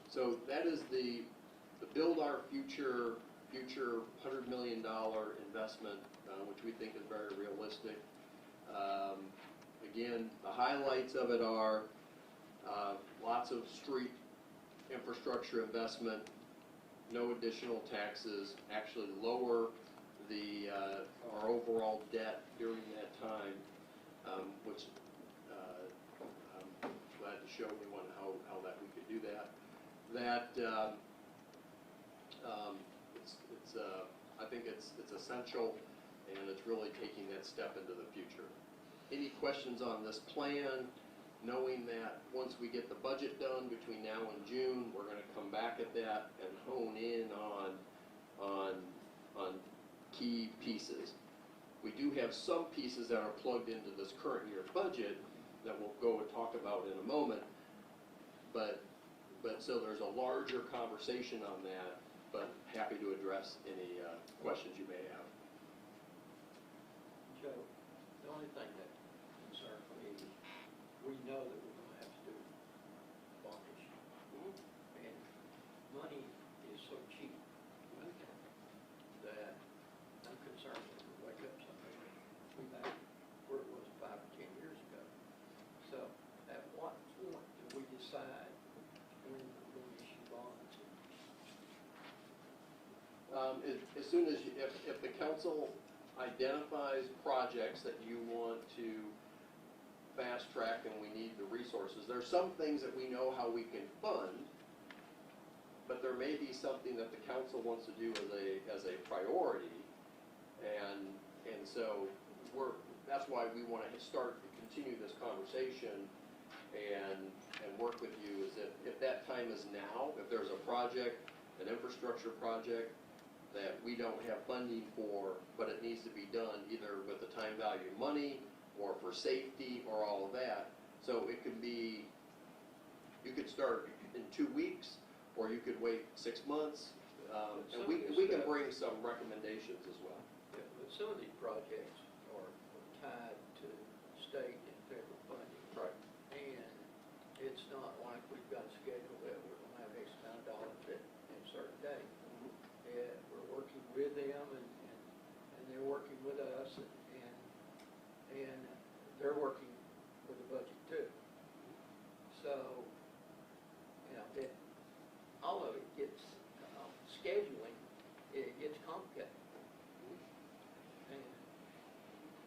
So that is the build our future $100 million investment, which we think is very realistic. Again, the highlights of it are lots of street infrastructure investment, no additional taxes, actually lower our overall debt during that time, which I'm glad to show everyone how that we could do that. I think it's essential, and it's really taking that step into the future. Any questions on this plan, knowing that once we get the budget done between now and June, we're going to come back at that and hone in on key pieces. We do have some pieces that are plugged into this current year budget that we'll go and talk about in a moment, but so there's a larger conversation on that, but happy to address any questions you may have. Joe, the only thing that concerns me is we know that we're gonna have to do bondage. And money is so cheap that I'm concerned that we wake up someday, we back where it was 5 or 10 years ago. So at what point do we decide when we're going to issue bonds? As soon as, if the council identifies projects that you want to fast track and we need the resources, there's some things that we know how we can fund, but there may be something that the council wants to do as a priority, and so that's why we want to start to continue this conversation and work with you, is if that time is now, if there's a project, an infrastructure project that we don't have funding for, but it needs to be done either with the time value money or for safety or all of that. So it could be, you could start in 2 weeks, or you could wait 6 months, and we can bring some recommendations as well. Yeah, but some of these projects are tied to state and federal funding. Right. And it's not like we've got a schedule that we're gonna have X amount of dollars at a certain date. Yeah, we're working with them and they're working with us and they're working with the budget too. So, you know, all of it gets, scheduling, it gets complicated. And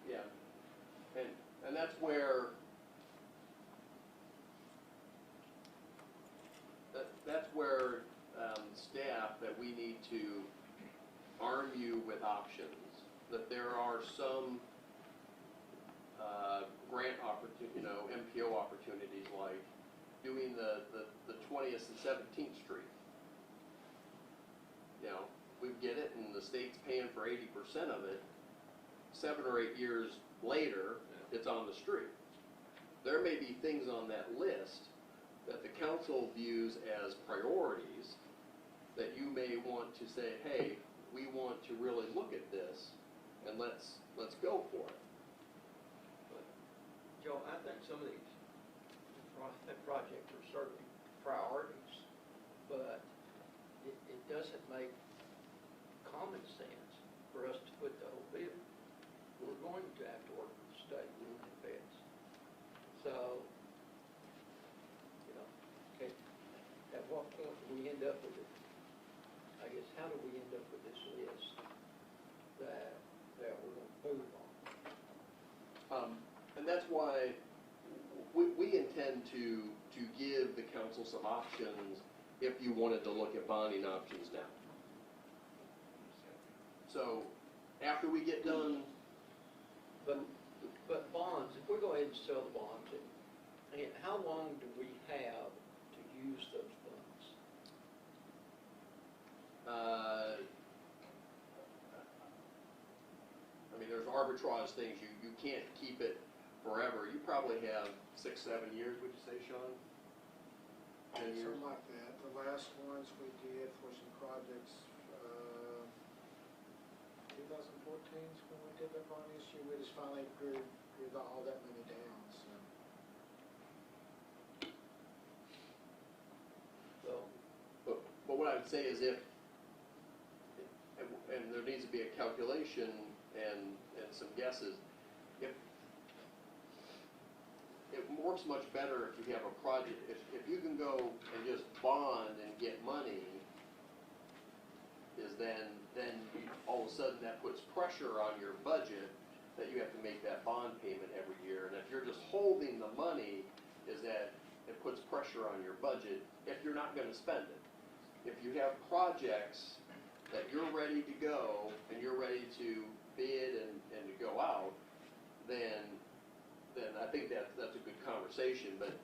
Yeah. that there are some grant MPO opportunities like doing the 20th and 17th Street. We get it, and the state's paying for 80% of it. 7 or 8 years later, it's on the street. There may be things on that list that the council views as priorities that you may want to say, hey, we want to really look at this, and let's go for it. Joe, I think some of these projects are certainly priorities, but it doesn't make common sense for us to put the whole bill. We're going to have to work with the state and feds. So, at what point do we end up with it? I guess, how do we end up with this list that we're going to move on? And that's why we intend to give the council some options if you wanted to look at bonding options now. So after we get done, But bonds, if we go ahead and sell the bonds, and how long do we have to use those funds? I mean, there's arbitrage things. You can't keep it forever. You probably have 6, 7 years, would you say, Sean? 10 years? Something like that. The last ones we did for some projects, 2014 is when we did that bond issue. We just finally drew all that money down, so. But what I would say is if, and there needs to be a calculation and some guesses, if it works much better if you have a project, if you can go and just bond and get money, is then all of a sudden that puts pressure on your budget that you have to make that bond payment every year. And if you're just holding the money, is that it puts pressure on your budget if you're not going to spend it. If you have projects that you're ready to go and you're ready to bid and to go out, then I think that's a good conversation. But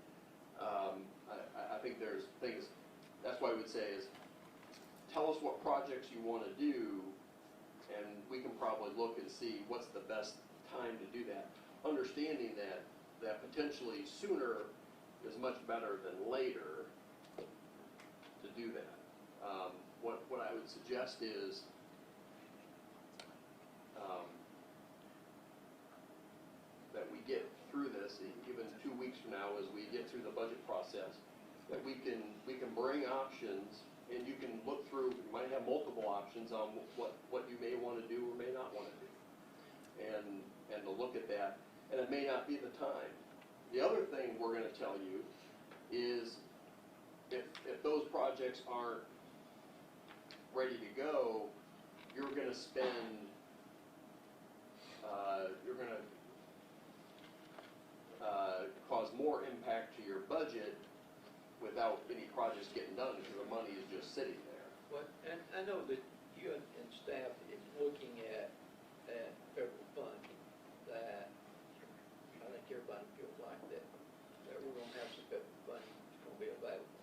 I think there's things, that's why I would say is, tell us what projects you want to do, and we can probably look and see what's the best time to do that. Understanding that potentially sooner is much better than later to do that. What I would suggest is that we get through this, even 2 weeks from now, as we get through the budget process, that we can bring options. And you can look through, you might have multiple options on what you may want to do or may not want to do. And to look at that, and it may not be the time. The other thing we're going to tell you is if those projects aren't ready to go, you're going to spend, you're going to cause more impact to your budget without any projects getting done because the money is just sitting there. Well, and I know that you and staff is looking at federal funding, that I think everybody feels like that we're going to have some federal funding that's going to be available,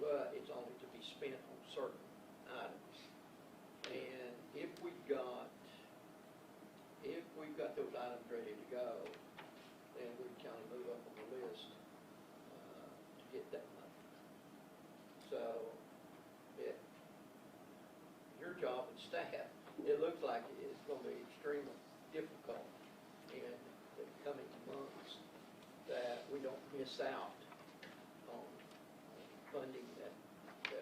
but it's only to be spent on certain items. And if we've got those items ready to go, then we can kind of move up on the list to get that money. So, your job and staff, it looks like it's going to be extremely difficult in the coming months that we don't miss out on funding that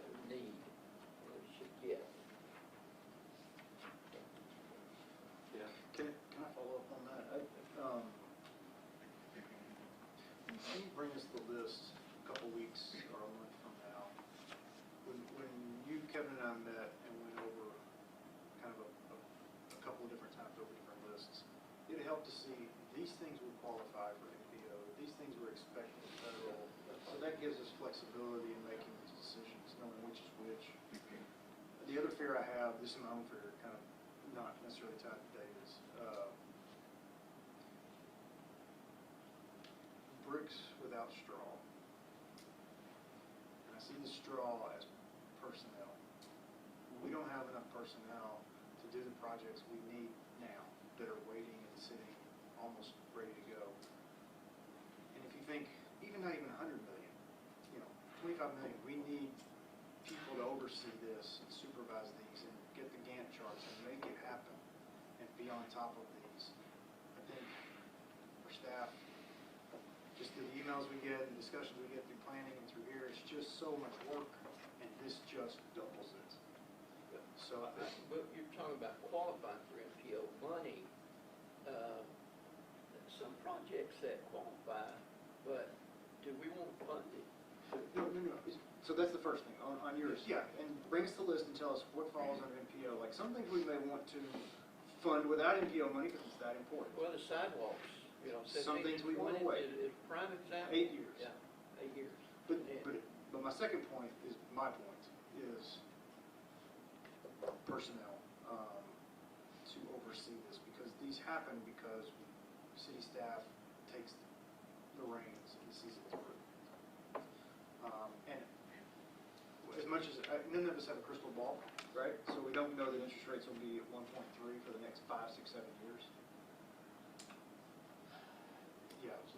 we need and we should get. Yeah. Can I follow up on that? Can you bring us the list a couple weeks or a month from now? When you, Kevin, and I met and went over kind of a couple of different times over different lists, it helped to see these things would qualify for NPO, these things were expected federal. So that gives us flexibility in making these decisions, knowing which is which. The other fear I have, this is my own fear, kind of not necessarily tied to David's, see the straw as personnel. We don't have enough personnel to do the projects we need now that are waiting and sitting almost ready to go. And if you think, even not even 100 million, 25 million, we need people to oversee this and supervise these and get the Gantt charts and make it happen and be on top of these. I think for staff, just the emails we get and discussions we get through planning and through here, it's just so much work, and this just doubles it. So But you're talking about qualifying for MPO money. Some projects that qualify, but do we want to fund it? no. So that's the first thing on yours. Yeah, and bring us the list and tell us what falls under MPO. Like some things we may want to fund without MPO money because it's that important. Well, the sidewalks, Some 17 things we to want to 20 wait. is a prime example. 8 years. Yeah, 8 years. But, Yeah. but my second point is, personnel to oversee this, because these happen because city staff takes the reins and sees it through. And as much as, none of us have a crystal ball, right? So we don't know that interest rates will be at 1.3 for the next 5, 6, 7 years. Yeah, so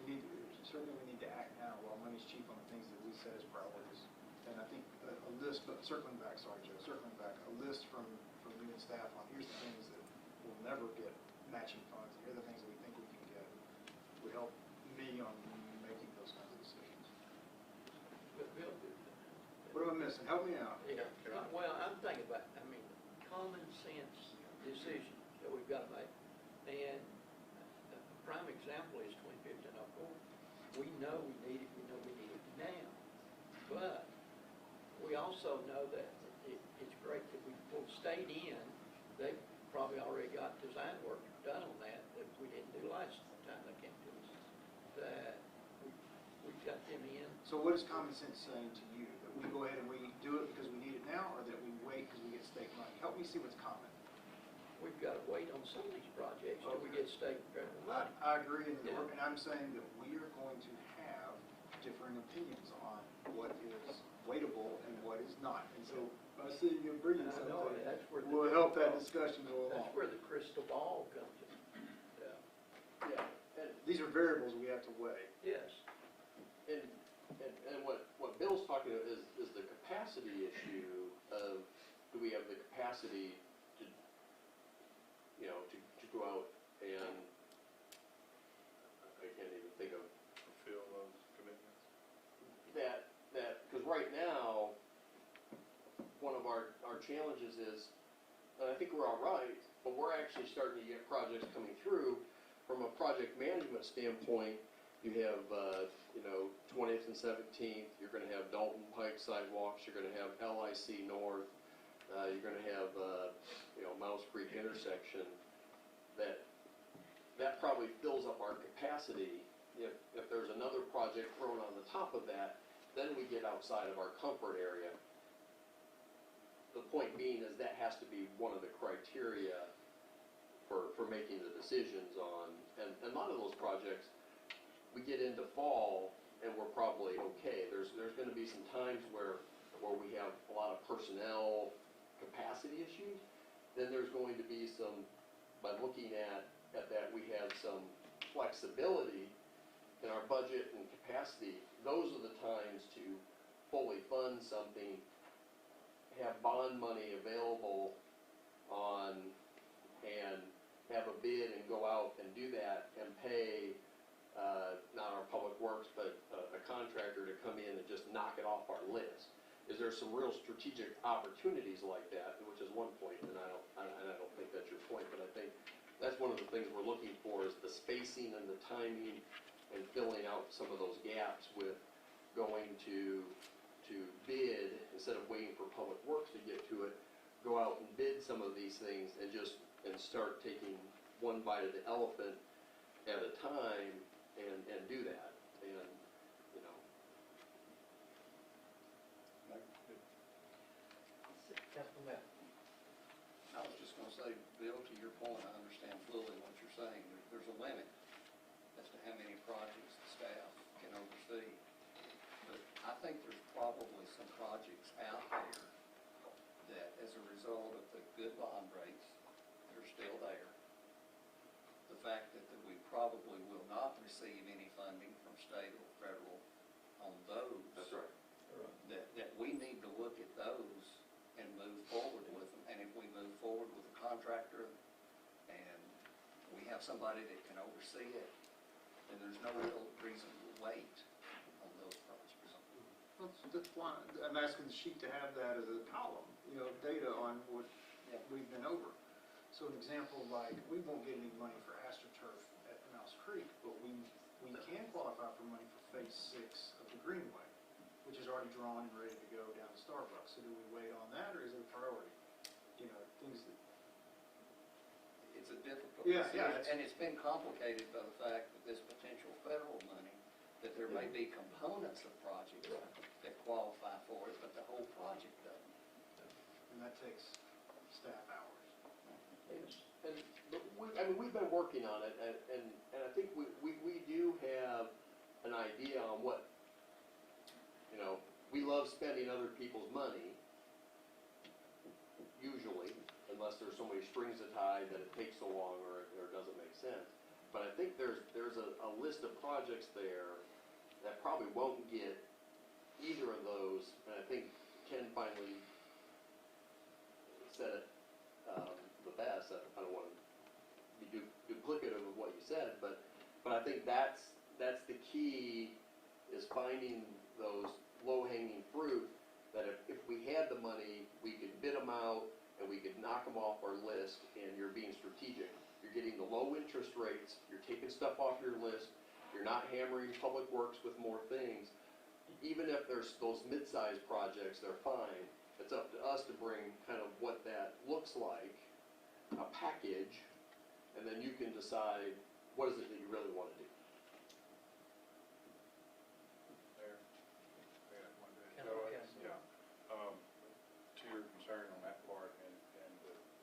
certainly we need to act now while money's cheap on the things that we set as priorities. And I think a list, but circling back, a list from you and staff on here's the things that will never get matching funds, and here are the things that we think we can get, would help me on making those kinds of decisions. But Bill, What am I missing? Help me out. yeah, well, I'm thinking about, common sense decisions that we've got to make. And a prime example is 2015-04. We know we need it, we know we need it now. But we also know that it's great that we pulled state in. They probably already got design work done on that we didn't do last time they came to us. That we got them in. So what is common sense saying to you? That we go ahead and we do it because we need it now, or that we wait because we get state money? Help me see what's common. We've got to wait on some of these projects till we get state and federal money. I agree, and Yeah. I'm saying that we are going to have differing opinions on what is waitable and what is not. And so by seeing you bringing I know, something, that's where the will help that discussion go along. That's where the crystal ball comes in. Yeah. Yeah, These are variables we have to weigh. Yes. and what Bill's talking about is the capacity issue of, do we have the capacity to, to go out and, I can't even think of Fulfill those commitments. because right now, one of our challenges is, and I think we're all right, but we're actually starting to get projects coming through. From a project management standpoint, you have, 20th and 17th, you're gonna have Dalton Pike sidewalks, you're gonna have LIC North, you're gonna have, Mouse Creek intersection. That probably fills up our capacity. If there's another project thrown on the top of that, then we get outside of our comfort area. The point being is that has to be one of the criteria for making the decisions on, and a lot of those projects, we get into fall and we're probably okay. There's gonna be some times where we have a lot of personnel capacity issues. Then there's going to be some, by looking at that, we have some flexibility in our budget and capacity. Those are the times to fully fund something, have bond money available on, and have a bid and go out and do that and pay, not our public works, but a contractor to come in and just knock it off our list. Is there some real strategic opportunities like that, which is one point, and I don't think that's your point, but I think that's one of the things we're looking for is the spacing and the timing and filling out some of those gaps with going to bid, instead of waiting for public works to get to it, go out and bid some of these things and start taking one bite of the elephant at a time and do that. And, Councilman Webb. I was just gonna say, Bill, to your point, I understand fully what you're saying. There's a limit as to how many projects the staff can oversee. But I think there's probably some projects out there that as a result of the good bond rates, they're still there. The fact that we probably will not receive any funding from state or federal on those. That's right. That we need to look at those and move forward with them. And if we move forward with a contractor and we have somebody that can oversee it, then there's no real reason to wait on those projects. That's why, I'm asking the sheet to have that as a column, data on what we've been over. So an example, like, we won't get any money for AstroTurf at Mouse Creek, but we can qualify for money for Phase 6 of the Greenway, which is already drawn and ready to go down to Starbucks. So do we wait on that, or is it a priority? Things that... It's a difficult Yeah, decision, yeah. and it's been complicated by the fact that this potential federal money, that there may be components of projects that qualify for it, but the whole project doesn't. And that takes staff hours. We've been working on it, and I think we do have an idea on what, we love spending other people's money, usually, unless there's so many strings tied that it takes so long or it doesn't make sense. But I think there's a list of projects there that probably won't get either of those, and I think Ken finally said it the best. I don't want to be duplicative of what you said, but I think that's the key, is finding those low-hanging fruit that if we had the money, we could bid them out and we could knock them off our list, and you're being strategic. You're getting the low interest rates, you're taking stuff off your list, you're not hammering Public Works with more things. Even if there's those mid-sized projects, they're fine. It's up to us to bring kind of what that looks like, a package, and then you can decide what is it that you really want to do. Mayor? Ken, Joe, yes. yeah. To your concern on that part, and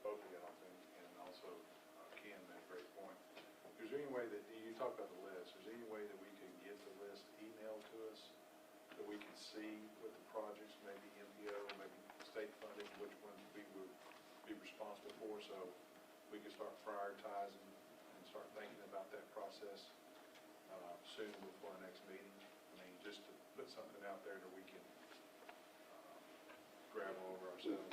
both of y'all, and also Ken made a great point. Is there any way that, you talked about the list, is there any way that we can get the list emailed to us, that we can see what the projects, maybe MPO, maybe state funding, which ones we would be responsible for, so we can start prioritizing and start thinking about that process soon before our next meeting? I mean, just to put something out there that we can grab over ourselves.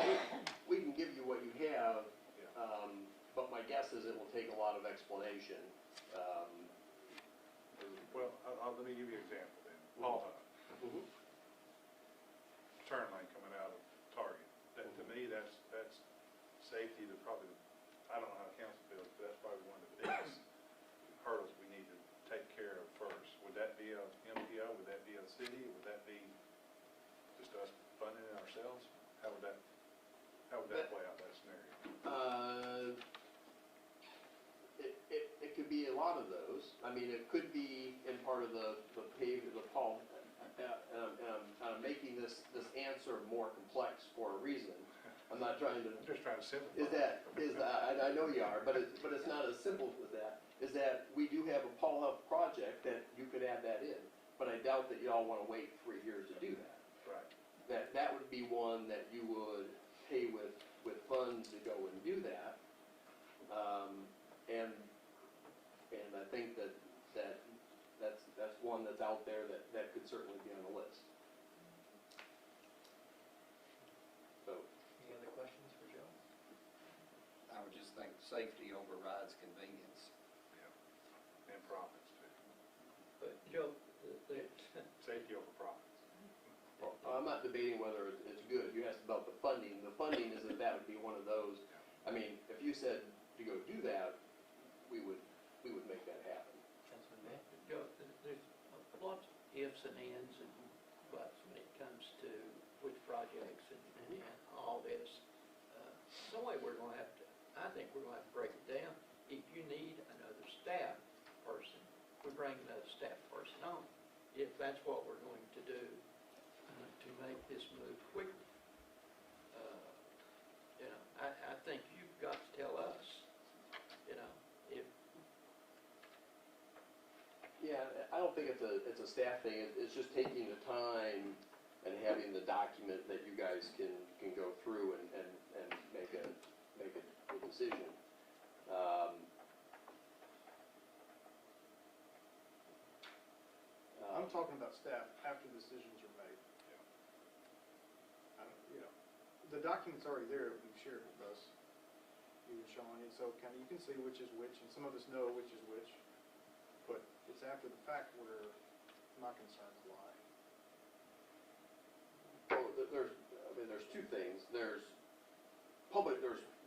We can give you what you have, Yeah. but my guess is it will take a lot of explanation. Well, let me give you an example then. Paul Hunt, Mhm. turn lane coming out of Target. That, to me, that's safety, I don't know how the council feels, but that's probably one of the biggest hurdles we need to take care of first. Would that be a MPO? Would that be a city? Would that be just us funding it ourselves? How would that play out, that scenario? It could be a lot of those. I mean, it could be in part of the Paul, I'm making this answer more complex for a reason. I'm not trying to. I'm just trying to simplify. I know you are, but it's not as simple as that. Is that we do have a Paul Huff project that you could add that in, but I doubt that y'all want to wait 3 years to do that. Right. That would be one that you would pay with funds to go and do that. And I think that's one that's out there that could certainly be on the list. So, Any other questions for Joe? I would just think safety overrides convenience. Yeah. And profits too. But Joe, Safety over profits. well, I'm not debating whether it's good. You asked about the funding. The funding is that would be one of those. I mean, if you said to go do that, we would make that happen. Councilman May? Joe, there's lots of ifs and ands and buts when it comes to which projects and all this. Some way we're gonna have to, I think we're gonna have to break it down. If you need another staff person, we bring another staff person on. If that's what we're going to do to make this move quickly. I think you've got to tell us, if Yeah, I don't think it's a staff thing. It's just taking the time and having the document that you guys can go through and make a decision. I'm talking about staff after decisions are made. I don't, the document's already there, you've shared with us, you and Sean, and so kind of you can see which is which, and some of us know which is which, but it's after the fact where my concerns lie. Well, there's two things. There's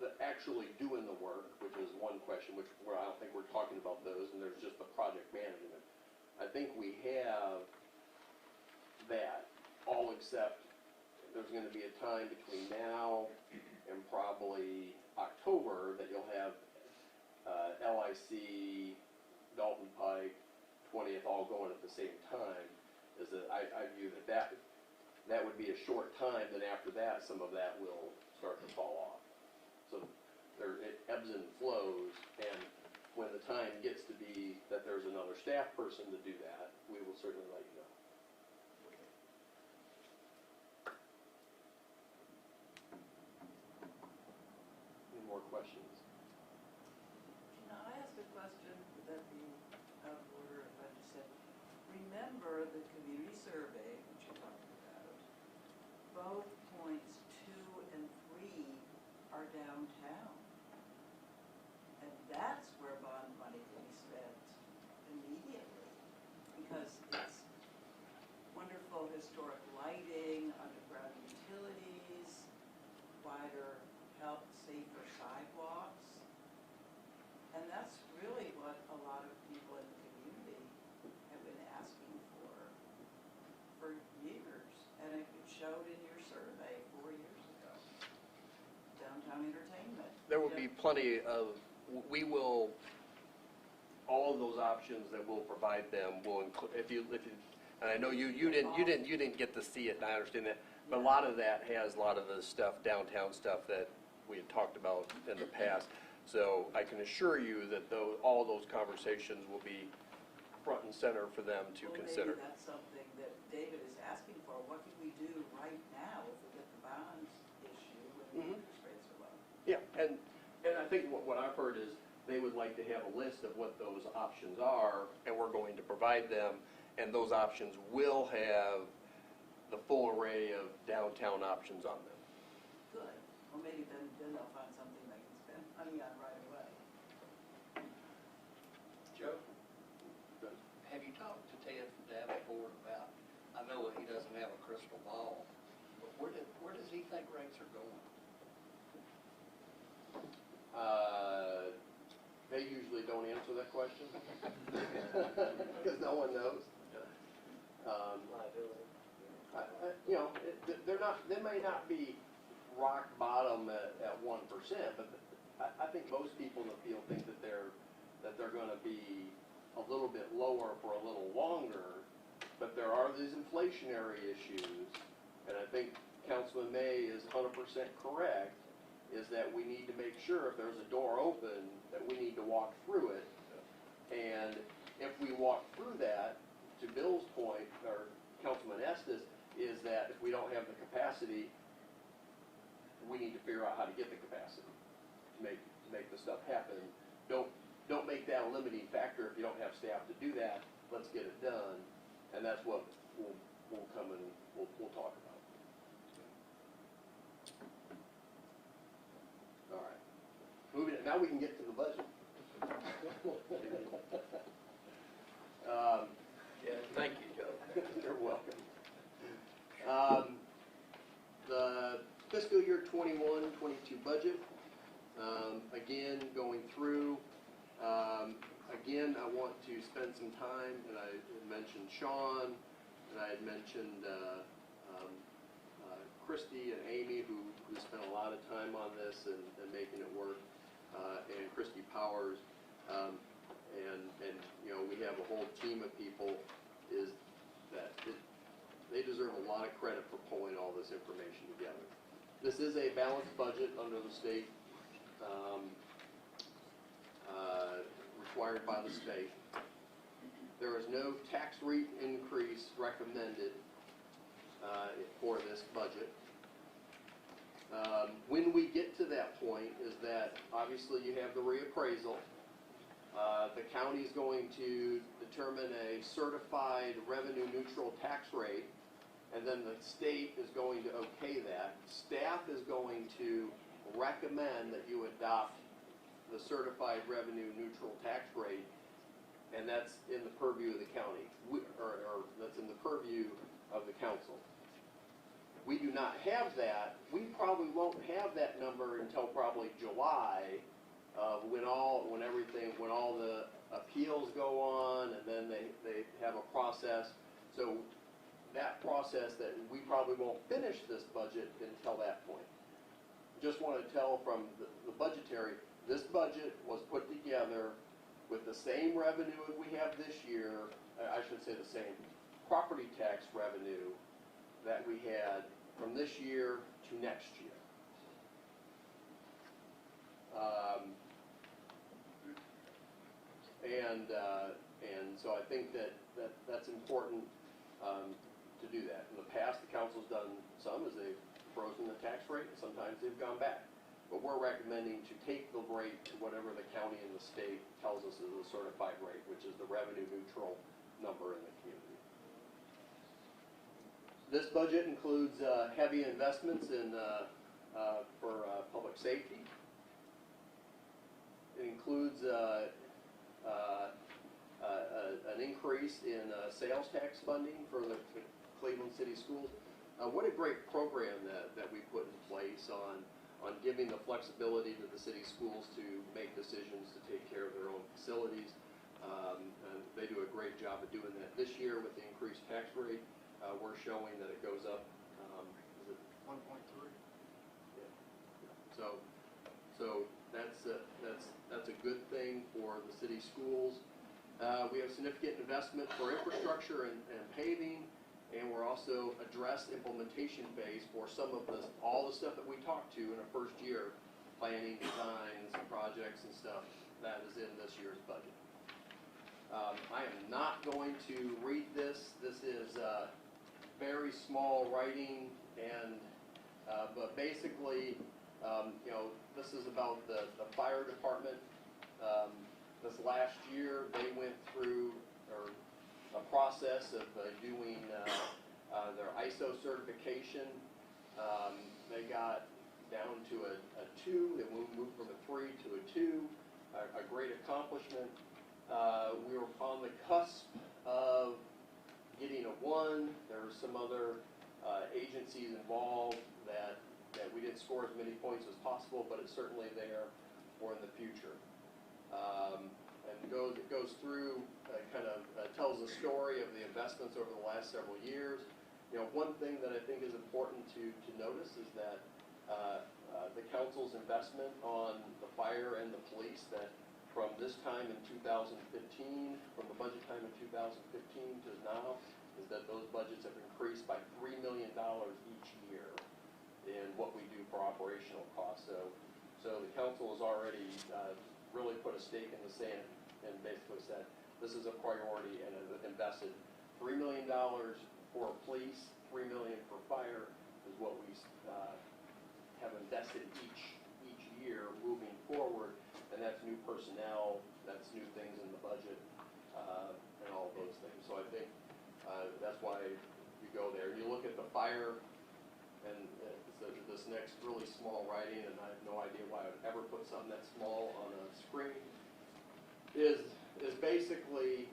the actually doing the work, which is one question, where I don't think we're talking about those, and there's just the project management. I think we have that, all except there's going to be a time between now and probably October that you'll have LIC, Dalton Pike, 20th all going at the same time. I view that would be a short time, then after that, some of that will start to fall off. So it ebbs and flows, and when the time gets to be that there's another staff person to do that, we will certainly let you know. Any more questions? Can I ask a question? Would that be out of order if I just said, remember the community survey, which you talked about, both points 2 and 3 are downtown. And that's where bond money can be spent immediately, because it's wonderful historic lighting, underground utilities, wider help, safer sidewalks. And that's really what a lot of people in the community have been asking for years. And it showed in your survey 4 years ago. Downtown entertainment. There will be plenty of, all of those options that we'll provide them will include, if you, and I know you didn't get to see it, and I understand that, but a lot of that has a lot of the stuff, downtown stuff that we had talked about in the past. So I can assure you that all those conversations will be front and center for them to consider. Maybe that's something that David is asking for. What can we do right now if we get the bonds issue when the interest rates are low? Yeah, and I think what I've heard is they would like to have a list of what those options are, and we're going to provide them, and those options will have the full array of downtown options on them. Good. Well, maybe then they'll find something they can spend money on right away. Joe, have you talked to Ted from Davenport about, I know he doesn't have a crystal ball, but where does he think rates are going? They usually don't answer that question because no one knows. They may not be rock bottom at 1%, but I think most people in the field think that they're going to be a little bit lower for a little longer. But there are these inflationary issues, and I think Councilman May is 100% correct. Is that we need to make sure if there's a door open that we need to walk through it, and if we walk through that, to Bill's point, or Councilman Estes, is that if we don't have the capacity, we need to figure out how to get the capacity to make the stuff happen. Don't make that a limiting factor if you don't have staff to do that. Let's get it done, and that's what we'll come and we'll talk about. All right. Moving. Now we can get to the budget. Yeah, thank you, Joe. You're welcome. The fiscal year 21-22 budget. Again, going through. Again, I want to spend some time, and I had mentioned Sean, and I had mentioned Christy and Amy, who spent a lot of time on this and making it work, and Christy Powers, and we have a whole team of people they deserve a lot of credit for pulling all this information together. This is a balanced budget under the state, required by the state. There is no tax rate increase recommended for this budget. When we get to that point is that obviously you have the reappraisal. The county is going to determine a certified revenue neutral tax rate, and then the state is going to okay that. Staff is going to recommend that you adopt the certified revenue neutral tax rate, and that's in the purview of the county, or that's in the purview of the council. We do not have that. We probably won't have that number until probably July, when all the appeals go on, and then they have a process. So that process, that we probably won't finish this budget until that point. Just want to tell from the budgetary, this budget was put together with the same revenue that we have this year, I should say the same property tax revenue that we had from this year to next year. And so I think that's important to do that. In the past, the council's done some as they've frozen the tax rate, and sometimes they've gone back. But we're recommending to take the rate to whatever the county and the state tells us is the certified rate, which is the revenue neutral number in the community. This budget includes heavy investments for public safety. It includes an increase in sales tax funding for the Cleveland City Schools. What a great program that we put in place on giving the flexibility to the city schools to make decisions to take care of their own facilities. And they do a great job of doing that this year with the increased tax rate. We're showing that it goes up. Is it 1.3. Yeah. So that's a good thing for the city schools. We have significant investment for infrastructure and paving, and we're also addressed implementation phase for some of all the stuff that we talked to in our first year, planning, designs, projects and stuff. That is in this year's budget. I am not going to read this. This is very small writing, and but basically, this is about the fire department. This last year, they went through a process of doing their ISO certification. They got down to a 2. They moved from a 3 to a 2. A great accomplishment. We were on the cusp of getting a 1. There were some other agencies involved that we didn't score as many points as possible, but it's certainly there for in the future. And it goes through, tells the story of the investments over the last several years. One thing that I think is important to notice is that the council's investment on the fire and the police, that from this time in 2015, from the budget time in 2015 to now, is that those budgets have increased by $3 million each year in what we do for operational costs. So the council has already really put a stake in the sand and basically said, this is a priority, and has invested $3 million for police, $3 million for fire is what we have invested each year moving forward, and that's new personnel, that's new things in the budget, and all of those things. So I think that's why you go there. You look at the fire, and this next really small writing, and I have no idea why I would ever put something that small on a screen, is basically,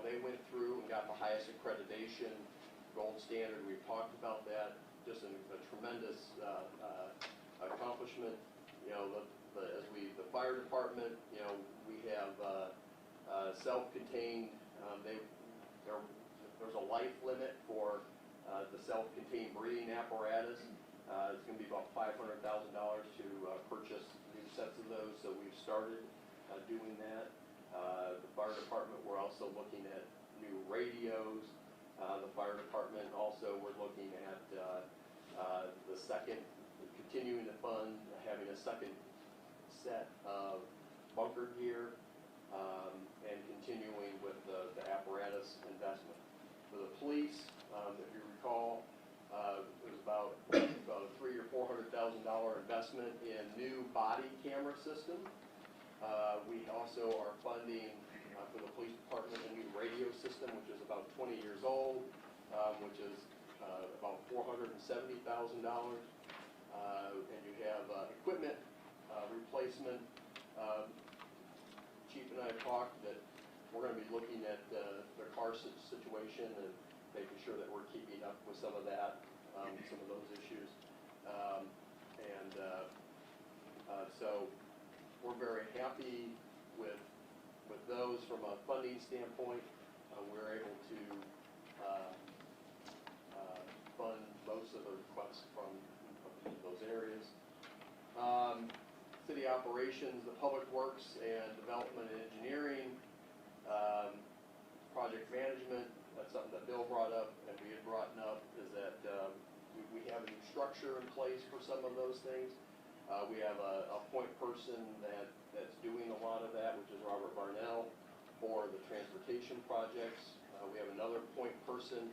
they went through and got the highest accreditation, gold standard. We've talked about that. Just a tremendous accomplishment. The fire department, we have self-contained. There's a life limit for the self-contained breathing apparatus. It's going to be about $500,000 to purchase new sets of those, so we've started doing that. The fire department, we're also looking at new radios. The fire department also, we're looking at continuing to fund having a second set of bunker gear, and continuing with the apparatus investment. For the police, if you recall, it was about a $300,000 or $400,000 investment in new body camera system. We also are funding for the police department a new radio system, which is about 20 years old, which is about $470,000. And you have equipment replacement. Chief and I talked that we're going to be looking at the car situation and making sure that we're keeping up with some of that, some of those issues. So we're very happy with those from a funding standpoint. We're able to fund most of the requests from those areas. City operations, the public works and development and engineering, project management, that's something that Bill brought up and we had brought up, is that we have a new structure in place for some of those things. We have a point person that's doing a lot of that, which is Robert Barnell, for the transportation projects. We have another point person,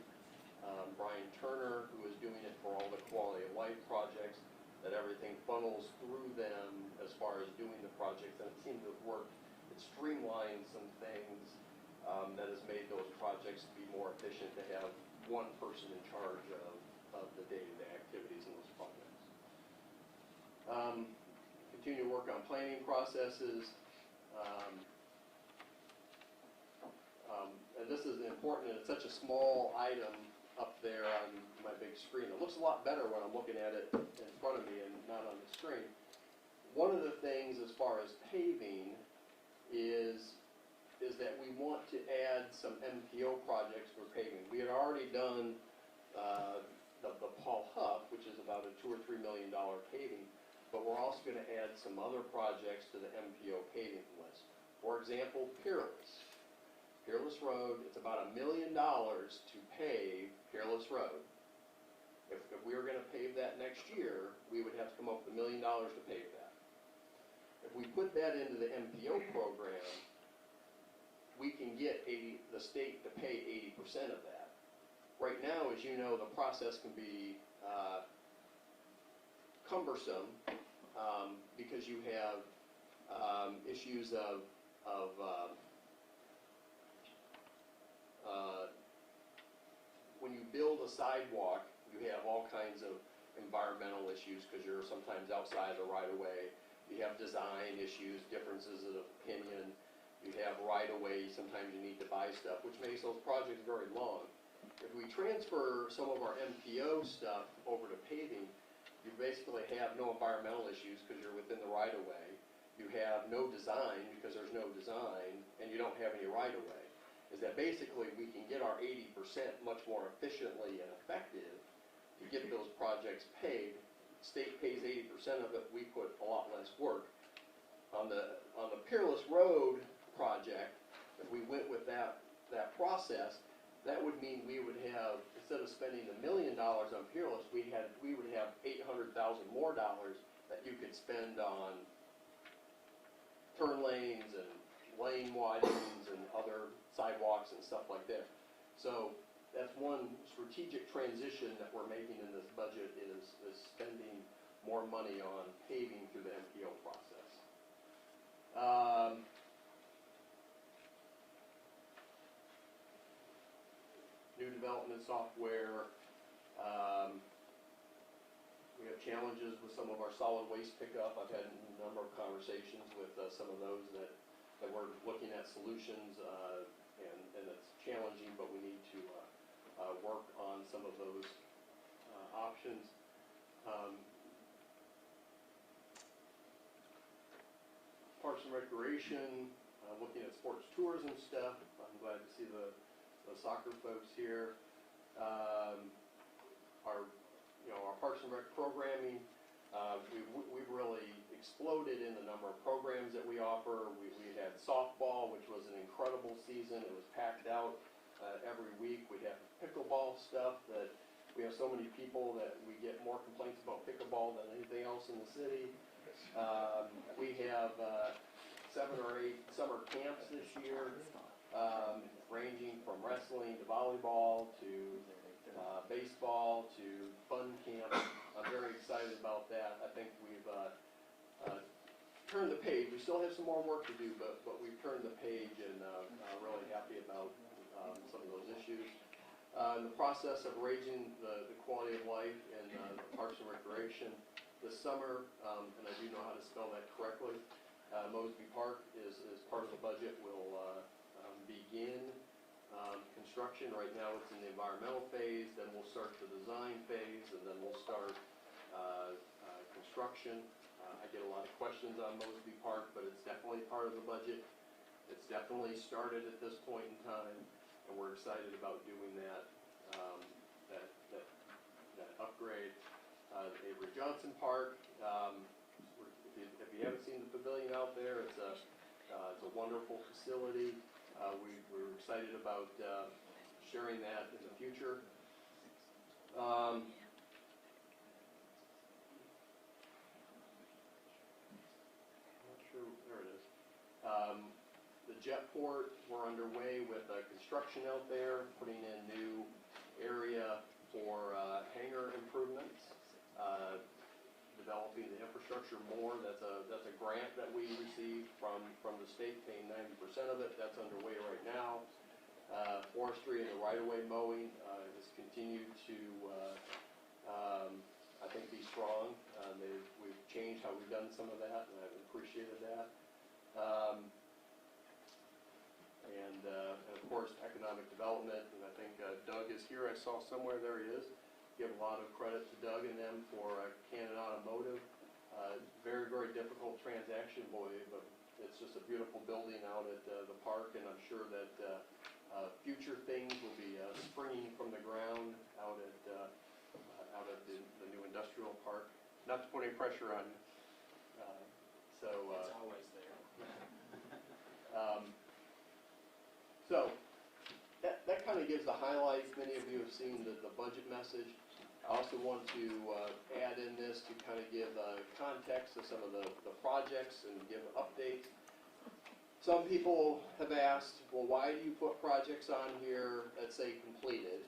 Brian Turner, who is doing it for all the quality of life projects, that everything funnels through them as far as doing the projects, and it seems to have worked. It streamlined some things that has made those projects be more efficient to have one person in charge of the day-to-day activities in those projects. Continue to work on planning processes. And this is important, and it's such a small item up there on my big screen. It looks a lot better when I'm looking at it in front of me and not on the screen. One of the things as far as paving is that we want to add some MPO projects for paving. We had already done the Paul Huff, which is about a $2 or $3 million paving, but we're also going to add some other projects to the MPO paving list. For example, Peerless. Peerless Road, it's about $1 million to pave Peerless Road. If we were going to pave that next year, we would have to come up with $1 million to pave that. If we put that into the MPO program, we can get the state to pay 80% of that. Right now, as you know, the process can be cumbersome because you have issues of when you build a sidewalk, you have all kinds of environmental issues because you're sometimes outside the right-of-way. You have design issues, differences of opinion. You have right-of-way, sometimes you need to buy stuff, which makes those projects very long. If we transfer some of our MPO stuff over to paving, you basically have no environmental issues because you're within the right-of-way. You have no design because there's no design, and you don't have any right-of-way. Is that basically we can get our 80% much more efficiently and effective to get those projects paid. State pays 80% of it, we put a lot less work. On the Peerless Road project, if we went with that process, that would mean we would have, instead of spending $1 million on Peerless, we would have $800,000 more that you could spend on turn lanes and lane widenings and other sidewalks and stuff like that. So that's one strategic transition that we're making in this budget is spending more money on paving through the MPO process. New development software. We have challenges with some of our solid waste pickup. I've had a number of conversations with some of those that we're looking at solutions, and it's challenging, but we need to work on some of those options. Parks and Recreation, looking at sports tourism stuff. I'm glad to see the soccer folks here. Our Parks and Rec programming, we've really exploded in the number of programs that we offer. We had softball, which was an incredible season. It was packed out every week. We have pickleball stuff that we have so many people that we get more complaints about pickleball than anything else in the city. We have 7 or 8 summer camps this year. ranging from wrestling to volleyball to baseball to fun camp. I'm very excited about that. I think we've turned the page. We still have some more work to do, but we've turned the page, and really happy about some of those issues. In the process of raising the quality of life in the Parks and Recreation this summer, and I do know how to spell that correctly, Mosby Park is part of the budget. Will begin construction. Right now it's in the environmental phase, then we'll start the design phase, and then we'll start construction. I get a lot of questions on Mosby Park, but it's definitely part of the budget. It's definitely started at this point in time, and we're excited about doing that upgrade. Avery Johnson Park, if you haven't seen the pavilion out there, it's a wonderful facility. We're excited about sharing that in the future. Not sure, there it is. The Jetport, we're underway with construction out there, putting in new area for hangar improvements, developing the infrastructure more. That's a grant that we received from the state, paying 90% of it. That's underway right now. Forestry and the right-of-way mowing has continued to, I think, be strong. We've changed how we've done some of that, and I've appreciated that. And of course, economic development, and I think Doug is here. I saw somewhere, there he is. Give a lot of credit to Doug and them for Cannon Automotive. Very, very difficult transaction, boy, but it's just a beautiful building out at the park, and I'm sure that future things will be springing from the ground out at the new industrial park. Not to put any pressure on you. It's always there. So that kind of gives the highlights. Many of you have seen the budget message. I also want to add in this to kind of give context to some of the projects and give updates. Some people have asked, well, why do you put projects on here that say completed?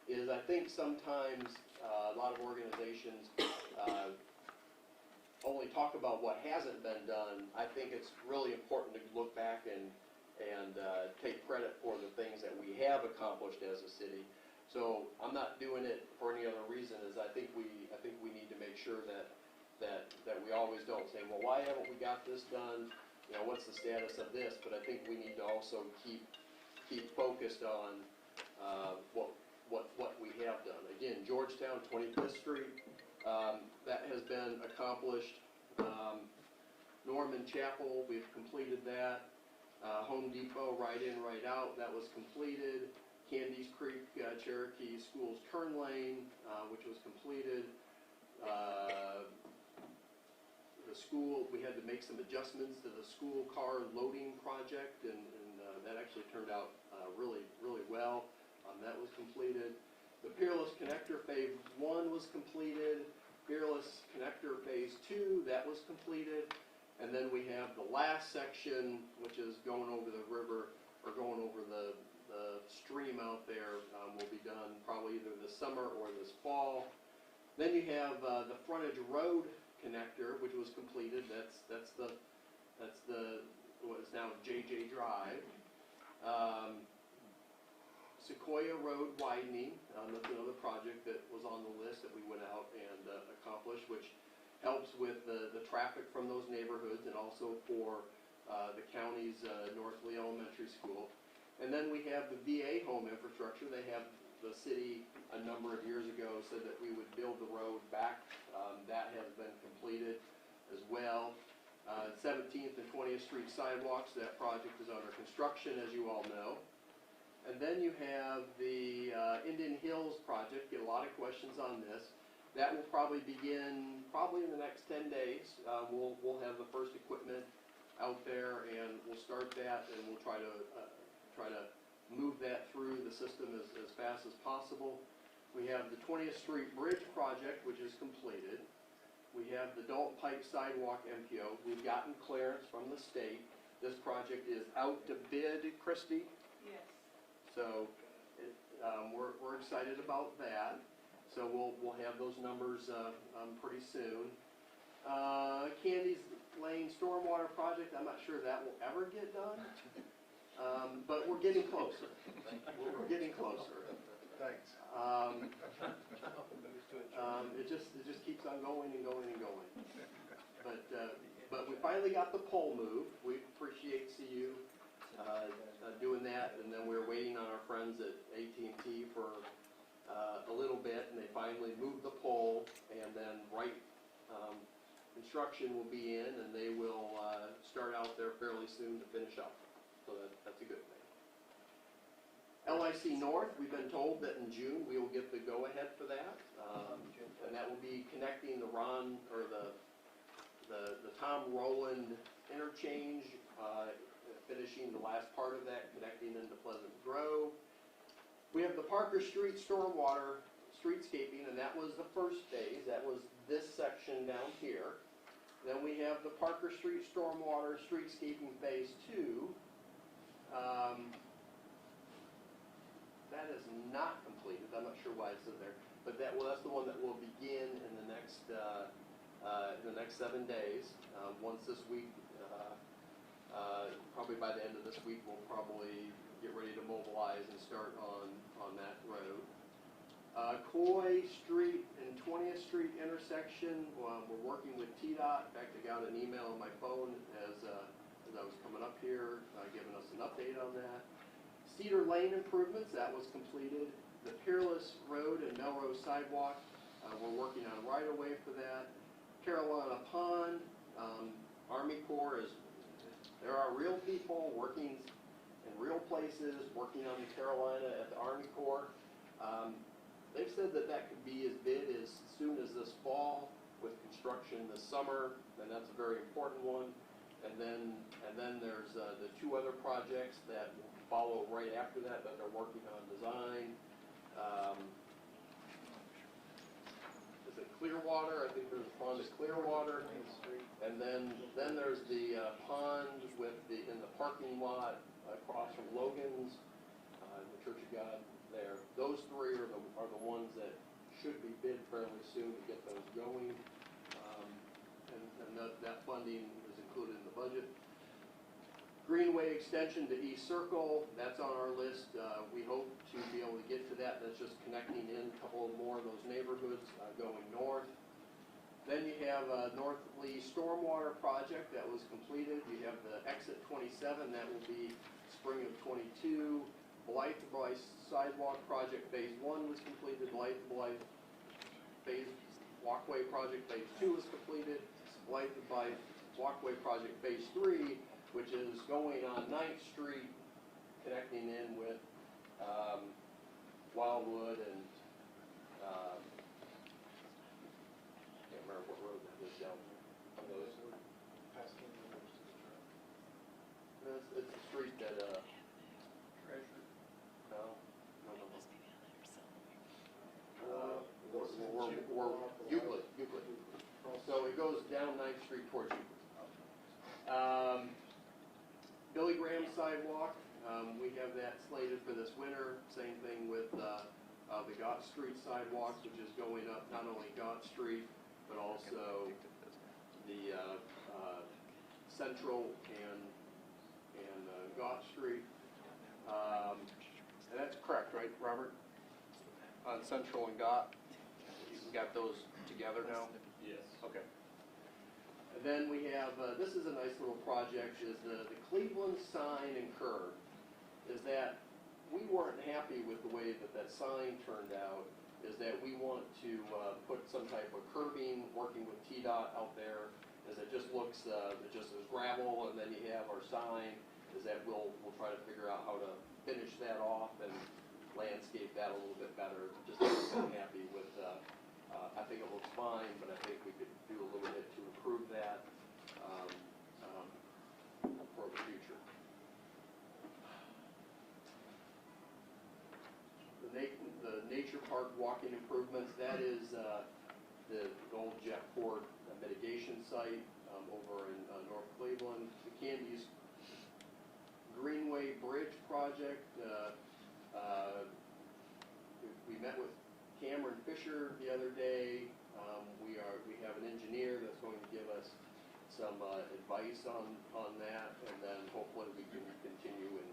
I think sometimes a lot of organizations only talk about what hasn't been done. I think it's really important to look back and take credit for the things that we have accomplished as a city. So I'm not doing it for any other reason. I think we need to make sure that we always don't say, well, why haven't we got this done? What's the status of this? But I think we need to also keep focused on what we have done. Again, Georgetown, 25th Street, that has been accomplished. Norman Chapel, we've completed that. Home Depot, right in, right out, that was completed. Candies Creek, Cherokee Schools Turn Lane, which was completed. The school, we had to make some adjustments to the school car loading project, and that actually turned out really, really well. That was completed. The Peerless Connector Phase 1 was completed. Peerless Connector Phase 2, that was completed. And then we have the last section, which is going over the river, or going over the stream out there, will be done probably either this summer or this fall. Then you have the Frontage Road Connector, which was completed. That's the what is now JJ Drive. Sequoia Road widening, that's another project that was on the list that we went out and accomplished, which helps with the traffic from those neighborhoods and also for the county's North Lee Elementary School. And then we have the VA home infrastructure. They have, the city a number of years ago said that we would build the road back. That has been completed as well. 17th and 20th Street sidewalks, that project is under construction, as you all know. And then you have the Indian Hills project. Get a lot of questions on this. That will probably begin in the next 10 days. We'll have the first equipment out there, and we'll start that, and we'll try to move that through the system as fast as possible. We have the 20th Street Bridge project, which is completed. We have the Dalton Pike Sidewalk MPO. We've gotten clearance from the state. This project is out to bid, Christy. So we're excited about that. So we'll have those numbers pretty soon. Candy's Lane Stormwater Project, I'm not sure that will ever get done, but we're getting closer. We're getting closer. Thanks. It just keeps on going and going and going. But we finally got the pole moved. We appreciate CU doing that, and then we're waiting on our friends at AT&T for a little bit, and they finally moved the pole, and then construction will be in, and they will start out there fairly soon to finish up. So that's a good thing. LIC North, we've been told that in June we will get the go-ahead for that, and that will be connecting the the Tom Rowland interchange, finishing the last part of that, connecting into Pleasant Grove. We have the Parker Street Stormwater streetscaping, and that was the first phase. That was this section down here. Then we have the Parker Street Stormwater streetscaping phase 2. That is not completed. I'm not sure why it's in there, but that's the one that will begin in the next 7 days. Once this week, probably by the end of this week, we'll probably get ready to mobilize and start on that road. Coy Street and 20th Street intersection, we're working with TDOT. In fact, I got an email on my phone as I was coming up here, giving us an update on that. Cedar Lane improvements, that was completed. The Peerless Road and Melrose Sidewalk, we're working on right-of-way for that. Carolina Pond, Army Corps there are real people working in real places, working on the Carolina at the Army Corps. They've said that could be as bid as soon as this fall with construction this summer, and that's a very important one. And then there's the 2 other projects that will follow right after that they're working on design. Is it Clearwater? I think there's a pond at Clearwater. And then there's the pond in the parking lot across from Logan's, the Church of God there. Those 3 are the ones that should be bid fairly soon to get those going. And that funding is included in the budget. Greenway extension to East Circle, that's on our list. We hope to be able to get to that. That's just connecting in a couple more of those neighborhoods going north. Then you have North Lee Stormwater Project that was completed. You have the Exit 27, that will be spring of 22. Blythe to Blythe Sidewalk Project Phase 1 was completed. Blythe to Blythe Phase Walkway Project Phase 2 was completed. Blythe to Blythe Walkway Project Phase 3, which is going on 9th Street, connecting in with Wildwood and can't remember what road that is down there. It's a street that Treasure. no. We're Euclid. So it goes down 9th Street towards Euclid. Billy Graham sidewalk, we have that slated for this winter. Same thing with the Gott Street sidewalk, which is going up not only Gott Street, but also the Central and Gott Street. And that's correct, right, Robert? On Central and Gott, you got those together now? Yes. Okay. And then we have, this is a nice little project, is the Cleveland sign and curb. Is that we weren't happy with the way that sign turned out, is that we want to put some type of curbing, working with TDOT out there, is it just looks, it just is gravel, and then you have our sign, is that we'll try to figure out how to finish that off and landscape that a little bit better. Just not happy with, I think it looks fine, but I think we could do a little bit to improve that for the future. The Nature Park walking improvements, that is the old Jeff Ford mitigation site over in North Cleveland. The Candies Greenway Bridge project, We met with Cameron Fisher the other day. We have an engineer that's going to give us some advice on that, and then hopefully we can continue and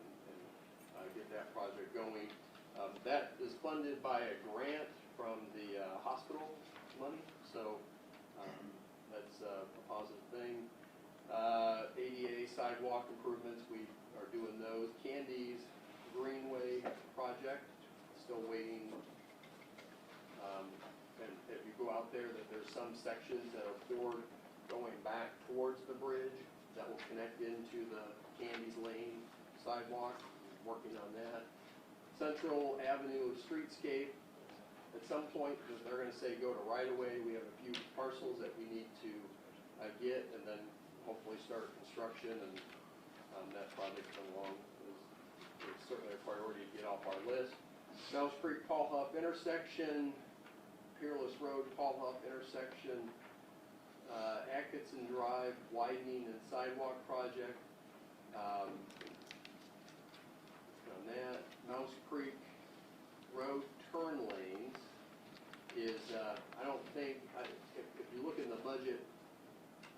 get that project going. That is funded by a grant from the hospital money, so that's a positive thing. ADA sidewalk improvements, we are doing those. Candy's Greenway project, still waiting. And if you go out there, that there's some sections that are poured going back towards the bridge that will connect into the Candy's Lane sidewalk. Working on that. Central Avenue streetscape. At some point, they're going to say go to right-of-way. We have a few parcels that we need to get, and then hopefully start construction, and that project come along. It's certainly a priority to get off our list. Mouse Creek Paul Huff intersection, Peerless Road Paul Huff intersection, Atkinson Drive widening and sidewalk project. On that, Mouse Creek Road turn lanes is, I don't think, if you look in the budget,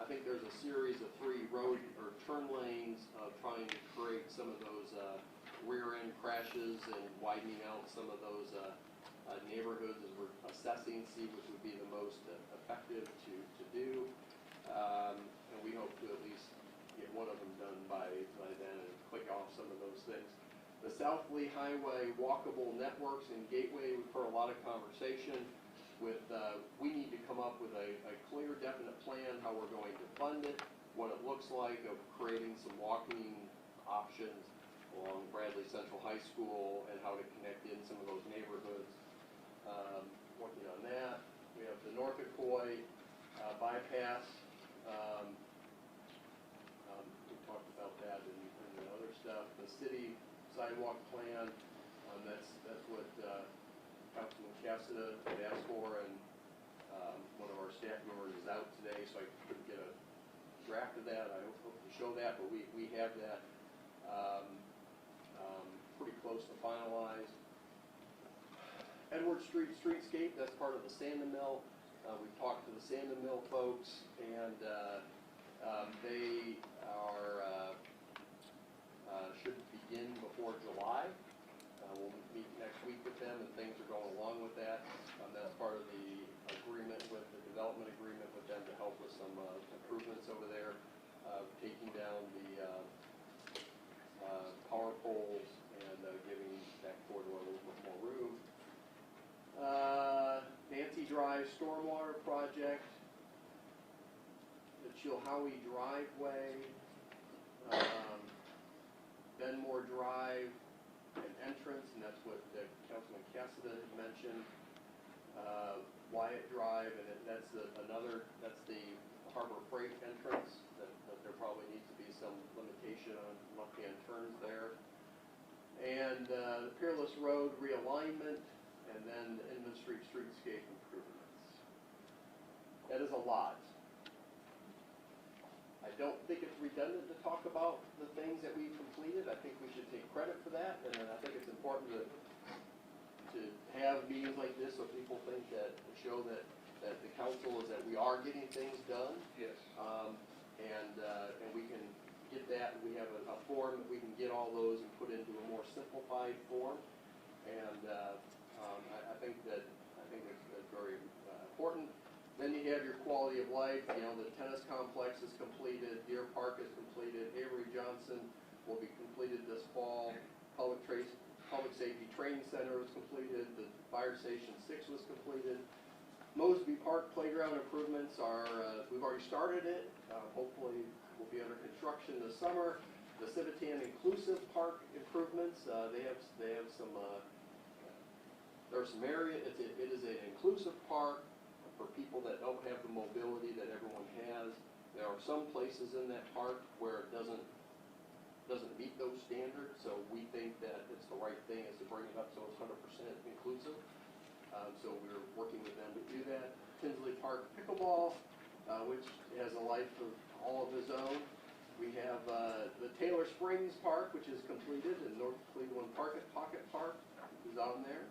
I think there's a series of 3 road or turn lanes of trying to create some of those rear end crashes and widening out some of those neighborhoods as we're assessing, see which would be the most effective to do. And we hope to at least get one of them done by then and click off some of those things. The South Lee Highway walkable networks and gateway, we've heard a lot of conversation with, we need to come up with a clear, definite plan how we're going to fund it, what it looks like of creating some walking options along Bradley Central High School and how to connect in some of those neighborhoods. Working on that. We have the North Iqaluit bypass. We talked about that and the other stuff. The city sidewalk plan, that's what Councilman Cassida had asked for, and one of our staff members is out today, so I couldn't get a draft of that. I hope to show that, but we have that pretty close to finalized. Edward Street streetscape, that's part of the Sandon Mill. We've talked to the Sandon Mill folks, and they are should begin before July. We'll meet next week with them, and things are going along with that. That's part of the agreement with the development agreement with them to help with some improvements over there, taking down the power poles and giving that corridor a little bit more room. Nancy Drive Stormwater Project, the Chilhowie driveway, Benmore Drive, an entrance, and that's what Councilman Cassida had mentioned. Wyatt Drive, and that's the Harbor Freight entrance, that there probably needs to be some limitation on left-hand turns there. And the Peerless Road realignment, and then the Inman Street streetscape improvements. That is a lot. I don't think it's redundant to talk about the things that we've completed. I think we should take credit for that, and I think it's important to have meetings like this so people think that, show that the council is that we are getting things done. Yes. And we can get that. We have a form that we can get all those and put into a more simplified form. And I think it's very important. Then you have your quality of life. You know, the tennis complex is completed, Deer Park is completed, Avery Johnson will be completed this fall. Public Safety Training Center was completed. The Fire Station 6 was completed. Mosby Park playground improvements are, we've already started it. Hopefully we'll be under construction this summer. The Civitan Inclusive Park improvements, they have some, there's some area, it is an inclusive park for people that don't have the mobility that everyone has. There are some places in that park where it doesn't meet those standards, so we think that it's the right thing is to bring it up so it's 100% inclusive. So we're working with them to do that. Tinsley Park Pickleball, which has a life of all of its own. We have the Taylor Springs Park, which is completed, and North Cleveland Pocket Park. is on there.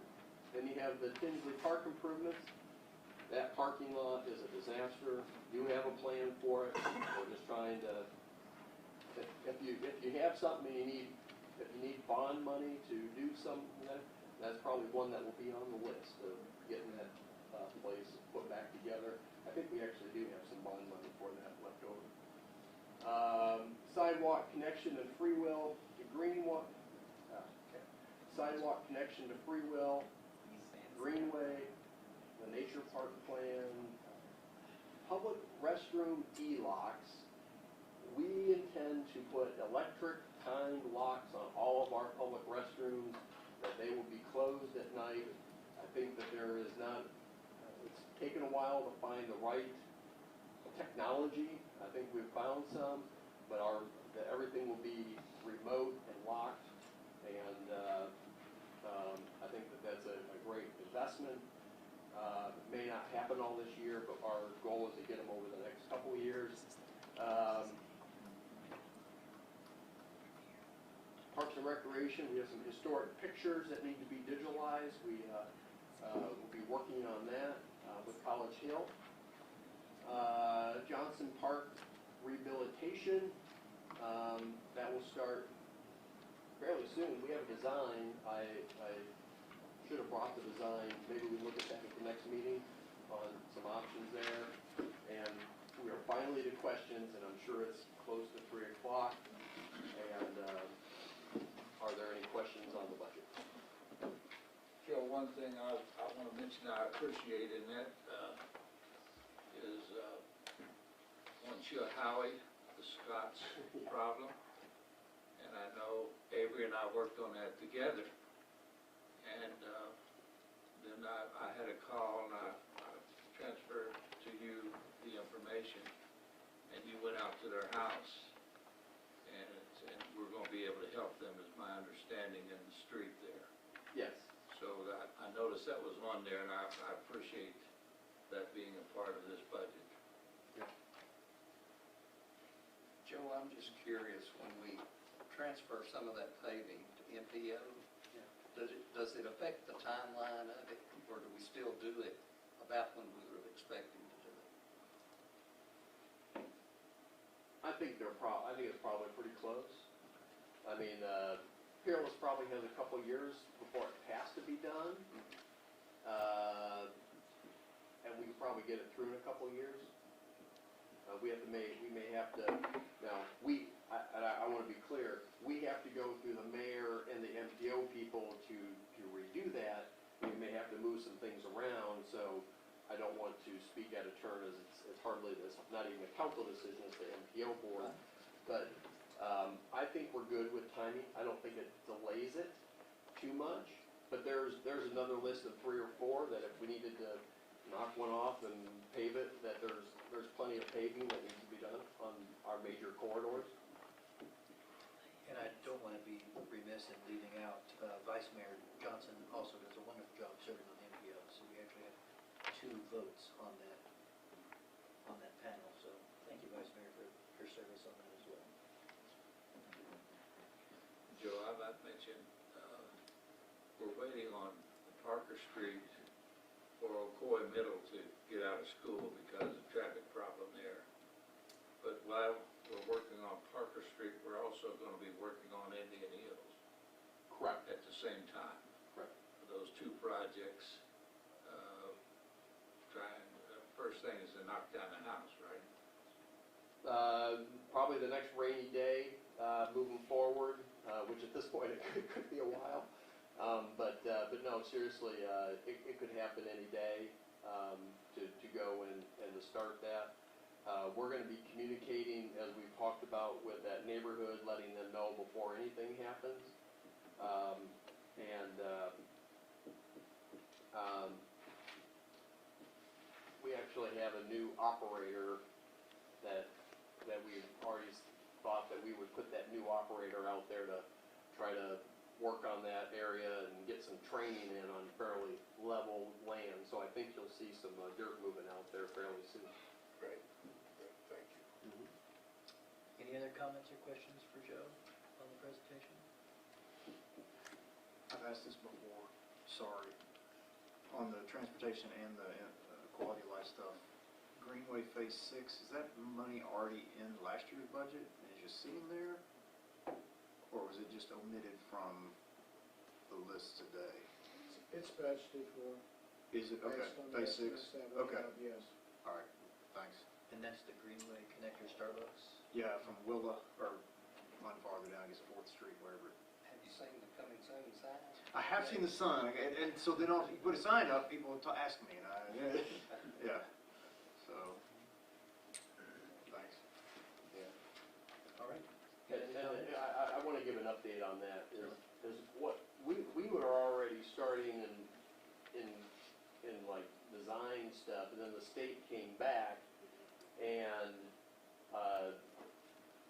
Then you have the Tinsley Park improvements. That parking lot is a disaster. You have a plan for it. We're just trying to, if you have something if you need bond money to do something, that's probably one that will be on the list of getting that place put back together. I think we actually do have some bond money for that left over. Sidewalk connection to Freewell to Greenway. Sidewalk connection to Freewell, Greenway, the Nature Park plan, public restroom E-locks. We intend to put electric timed locks on all of our public restrooms, that they will be closed at night. I think that there is not, it's taken a while to find the right technology. I think we've found some, but that everything will be remote and locked, and I think that that's a great investment. It may not happen all this year, but our goal is to get them over the next couple of years. Parks and Recreation, we have some historic pictures that need to be digitalized. We will be working on that with College Hill. Johnson Park rehabilitation, that will start fairly soon. We have a design. I should have brought the design. Maybe we look at that at the next meeting on some options there. And we are finally to questions, and I'm sure it's close to 3 o'clock. And are there any questions on the budget? Joe, one thing I want to mention I appreciate in that is on Howie, the Scots problem. And I know Avery and I worked on that together. And then I had a call and I transferred to you the information. And you went out to their house. And we're going to be able to help them, is my understanding, in the street there. Yes. So I noticed that was on there, and I appreciate that being a part of this budget. Joe, I'm just curious, when we transfer some of that paving to MPO, does it affect the timeline of it, or do we still do it about when we were expecting to do it? I think it's probably pretty close. I mean, Peerless probably has a couple years before it has to be done. And we can probably get it through in a couple years. We may have to, now, I want to be clear, we have to go through the mayor and the MPO people to redo that. We may have to move some things around, so I don't want to speak out of turn, as it's hardly this, not even a council decision, it's the MPO board. But I think we're good with timing. I don't think it delays it too much. But there's another list of 3 or 4 that if we needed to knock one off and pave it, that there's plenty of paving that needs to be done on our major corridors. And I don't want to be remiss in leaving out Vice Mayor Johnson also does a wonderful job serving on the MPO. So we actually have 2 votes on that panel. So thank you, Vice Mayor, for your service on that as well. Joe, I might mention, we're waiting on Parker Street for Ocoee Middle to get out of school because of traffic problem there. But while we're working on Parker Street, we're also going to be working on Indian Hills. Correct. At the same time. Correct. For those 2 projects, first thing is to knock down the house, right? Probably the next rainy day, moving forward, which at this point it could be a while. But no, seriously, it could happen any day to go and to start that. We're going to be communicating, as we've talked about, with that neighborhood, letting them know before anything happens. We actually have a new operator that we've already thought that we would put that new operator out there to try to work on that area and get some training in on fairly level land. So I think you'll see some dirt moving out there fairly soon. Great, thank you. Any other comments or questions for Joe on the presentation? I've asked this before. sorry, on the transportation and the quality of life stuff, Greenway Phase 6, is that money already in last year's budget and is just sitting there? Or was it just omitted from the list today? It's budgeted for. Is it, okay, based on the Phase 6? estimates that we Okay, have, Yes. all right, thanks. And that's the Greenway Connector Starbucks? Yeah, from Willa, or one farther down, I guess 4th Street, wherever. Have you seen the coming soon sign? I have seen the sign, and so then if you put a sign up, people will ask me, and yeah, so, thanks. All right. And I want to give an update on that, is what, we were already starting in like design stuff, and then the state came back, and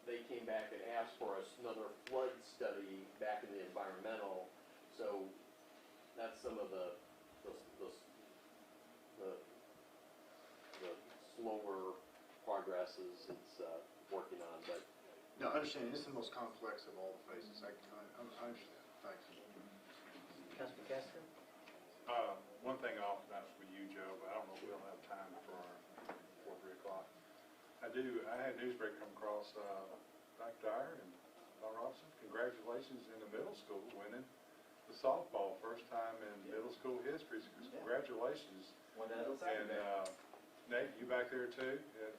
they came back and asked for us another flood study back in the environmental, so that's some of the slower progresses it's working on, but No, I understand, this is the most complex of all the phases, I understand, thanks. Councilman Caston? One thing I'll bounce with you, Joe, but I don't know if we'll have time before 3 o'clock. I had Newsbreak come across, Dr. Dyer and Don Robinson, congratulations in the middle school winning the softball, first time in middle school history, so congratulations. And Nate, you back there too, and,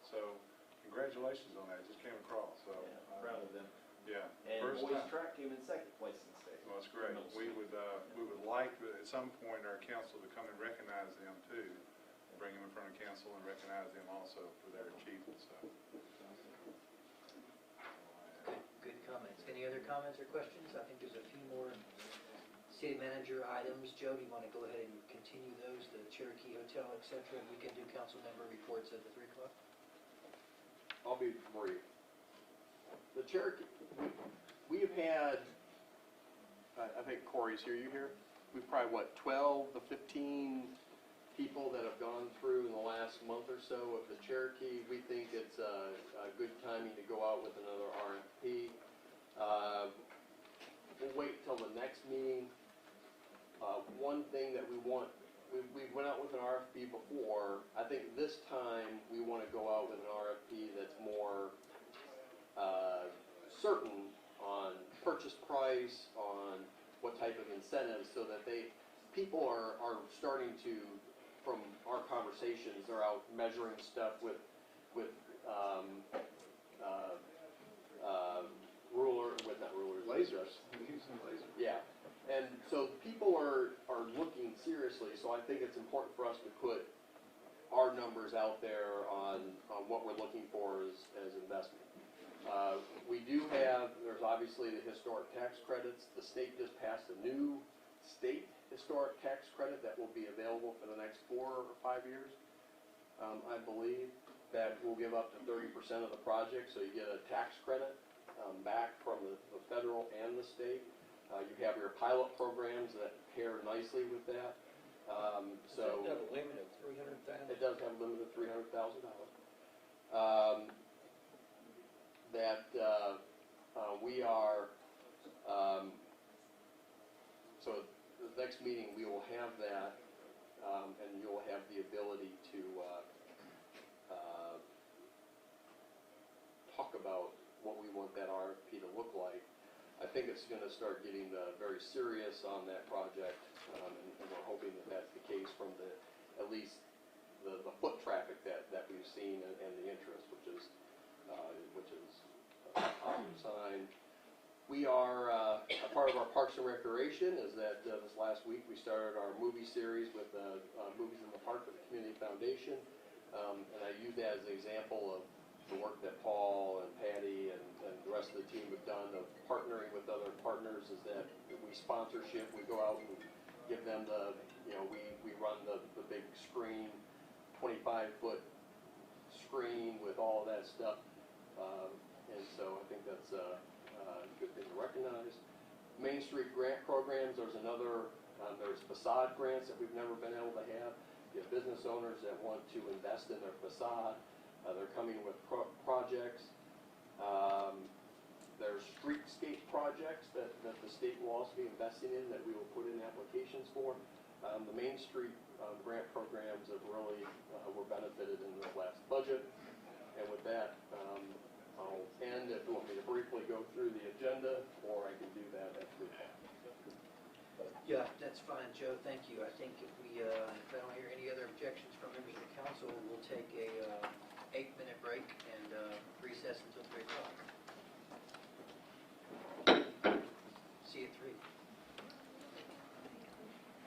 so congratulations on that, it just came across, so. Proud of them. Yeah, And first boys time. track came in second place in the state. Well, that's great. We would like, at some point, our council to come and recognize them too. Bring them in front of council and recognize them also for their achievements, so. Good comments. Any other comments or questions? I think there's a few more city manager items. Joe, do you want to go ahead and continue those, the Cherokee Hotel, et cetera? We can do council member reports at the 3 o'clock. I'll be brief. The Cherokee, we have had, I think Corey's here, you here? We've probably, 12 to 15 people that have gone through in the last month or so of the Cherokee. We think it's a good timing to go out with another RFP. We'll wait till the next meeting. One thing that we went out with an RFP before. I think this time we want to go out with an RFP that's more certain on purchase price, on what type of incentives, so that people are starting to, from our conversations, they're out measuring stuff with Lasers, using lasers. yeah, and so people are looking seriously, so I think it's important for us to put our numbers out there on what we're looking for as investment. We do have, there's obviously the historic tax credits. The state just passed a new state historic tax credit that will be available for the next 4 or 5 years, I believe, that will give up to 30% of the project, so you get a tax credit back from the federal and the state. You have your pilot programs that pair nicely with that. So Does it have a limit of $300,000? it does have a limit of $300,000. We are, so the next meeting we will have that, and you'll have the ability to talk about what we want that RFP to look like. I think it's going to start getting very serious on that project, and we're hoping that that's the case from at least the foot traffic that we've seen and the interest, which is a positive sign. We are, a part of our Parks and Recreation is that this last week we started our movie series with Movies in the Park with the Community Foundation, and I use that as an example of the work that Paul and Patty and the rest of the team have done of partnering with other partners. Is that we sponsorship, we go out and give them we run the big screen, 25-foot screen with all of that stuff, and so I think that's a good thing to recognize. Main Street grant programs, there's facade grants that we've never been able to have. You have business owners that want to invest in their facade. They're coming with projects. There's streetscape projects that the state will also be investing in that we will put in applications for. The Main Street grant programs have really were benefited in the last budget. And with that, I'll end. If you want me to briefly go through the agenda, or I can do that at 3 o'clock. Yeah, that's fine, Joe, thank you. I think if I don't hear any other objections from members of the council, we'll take a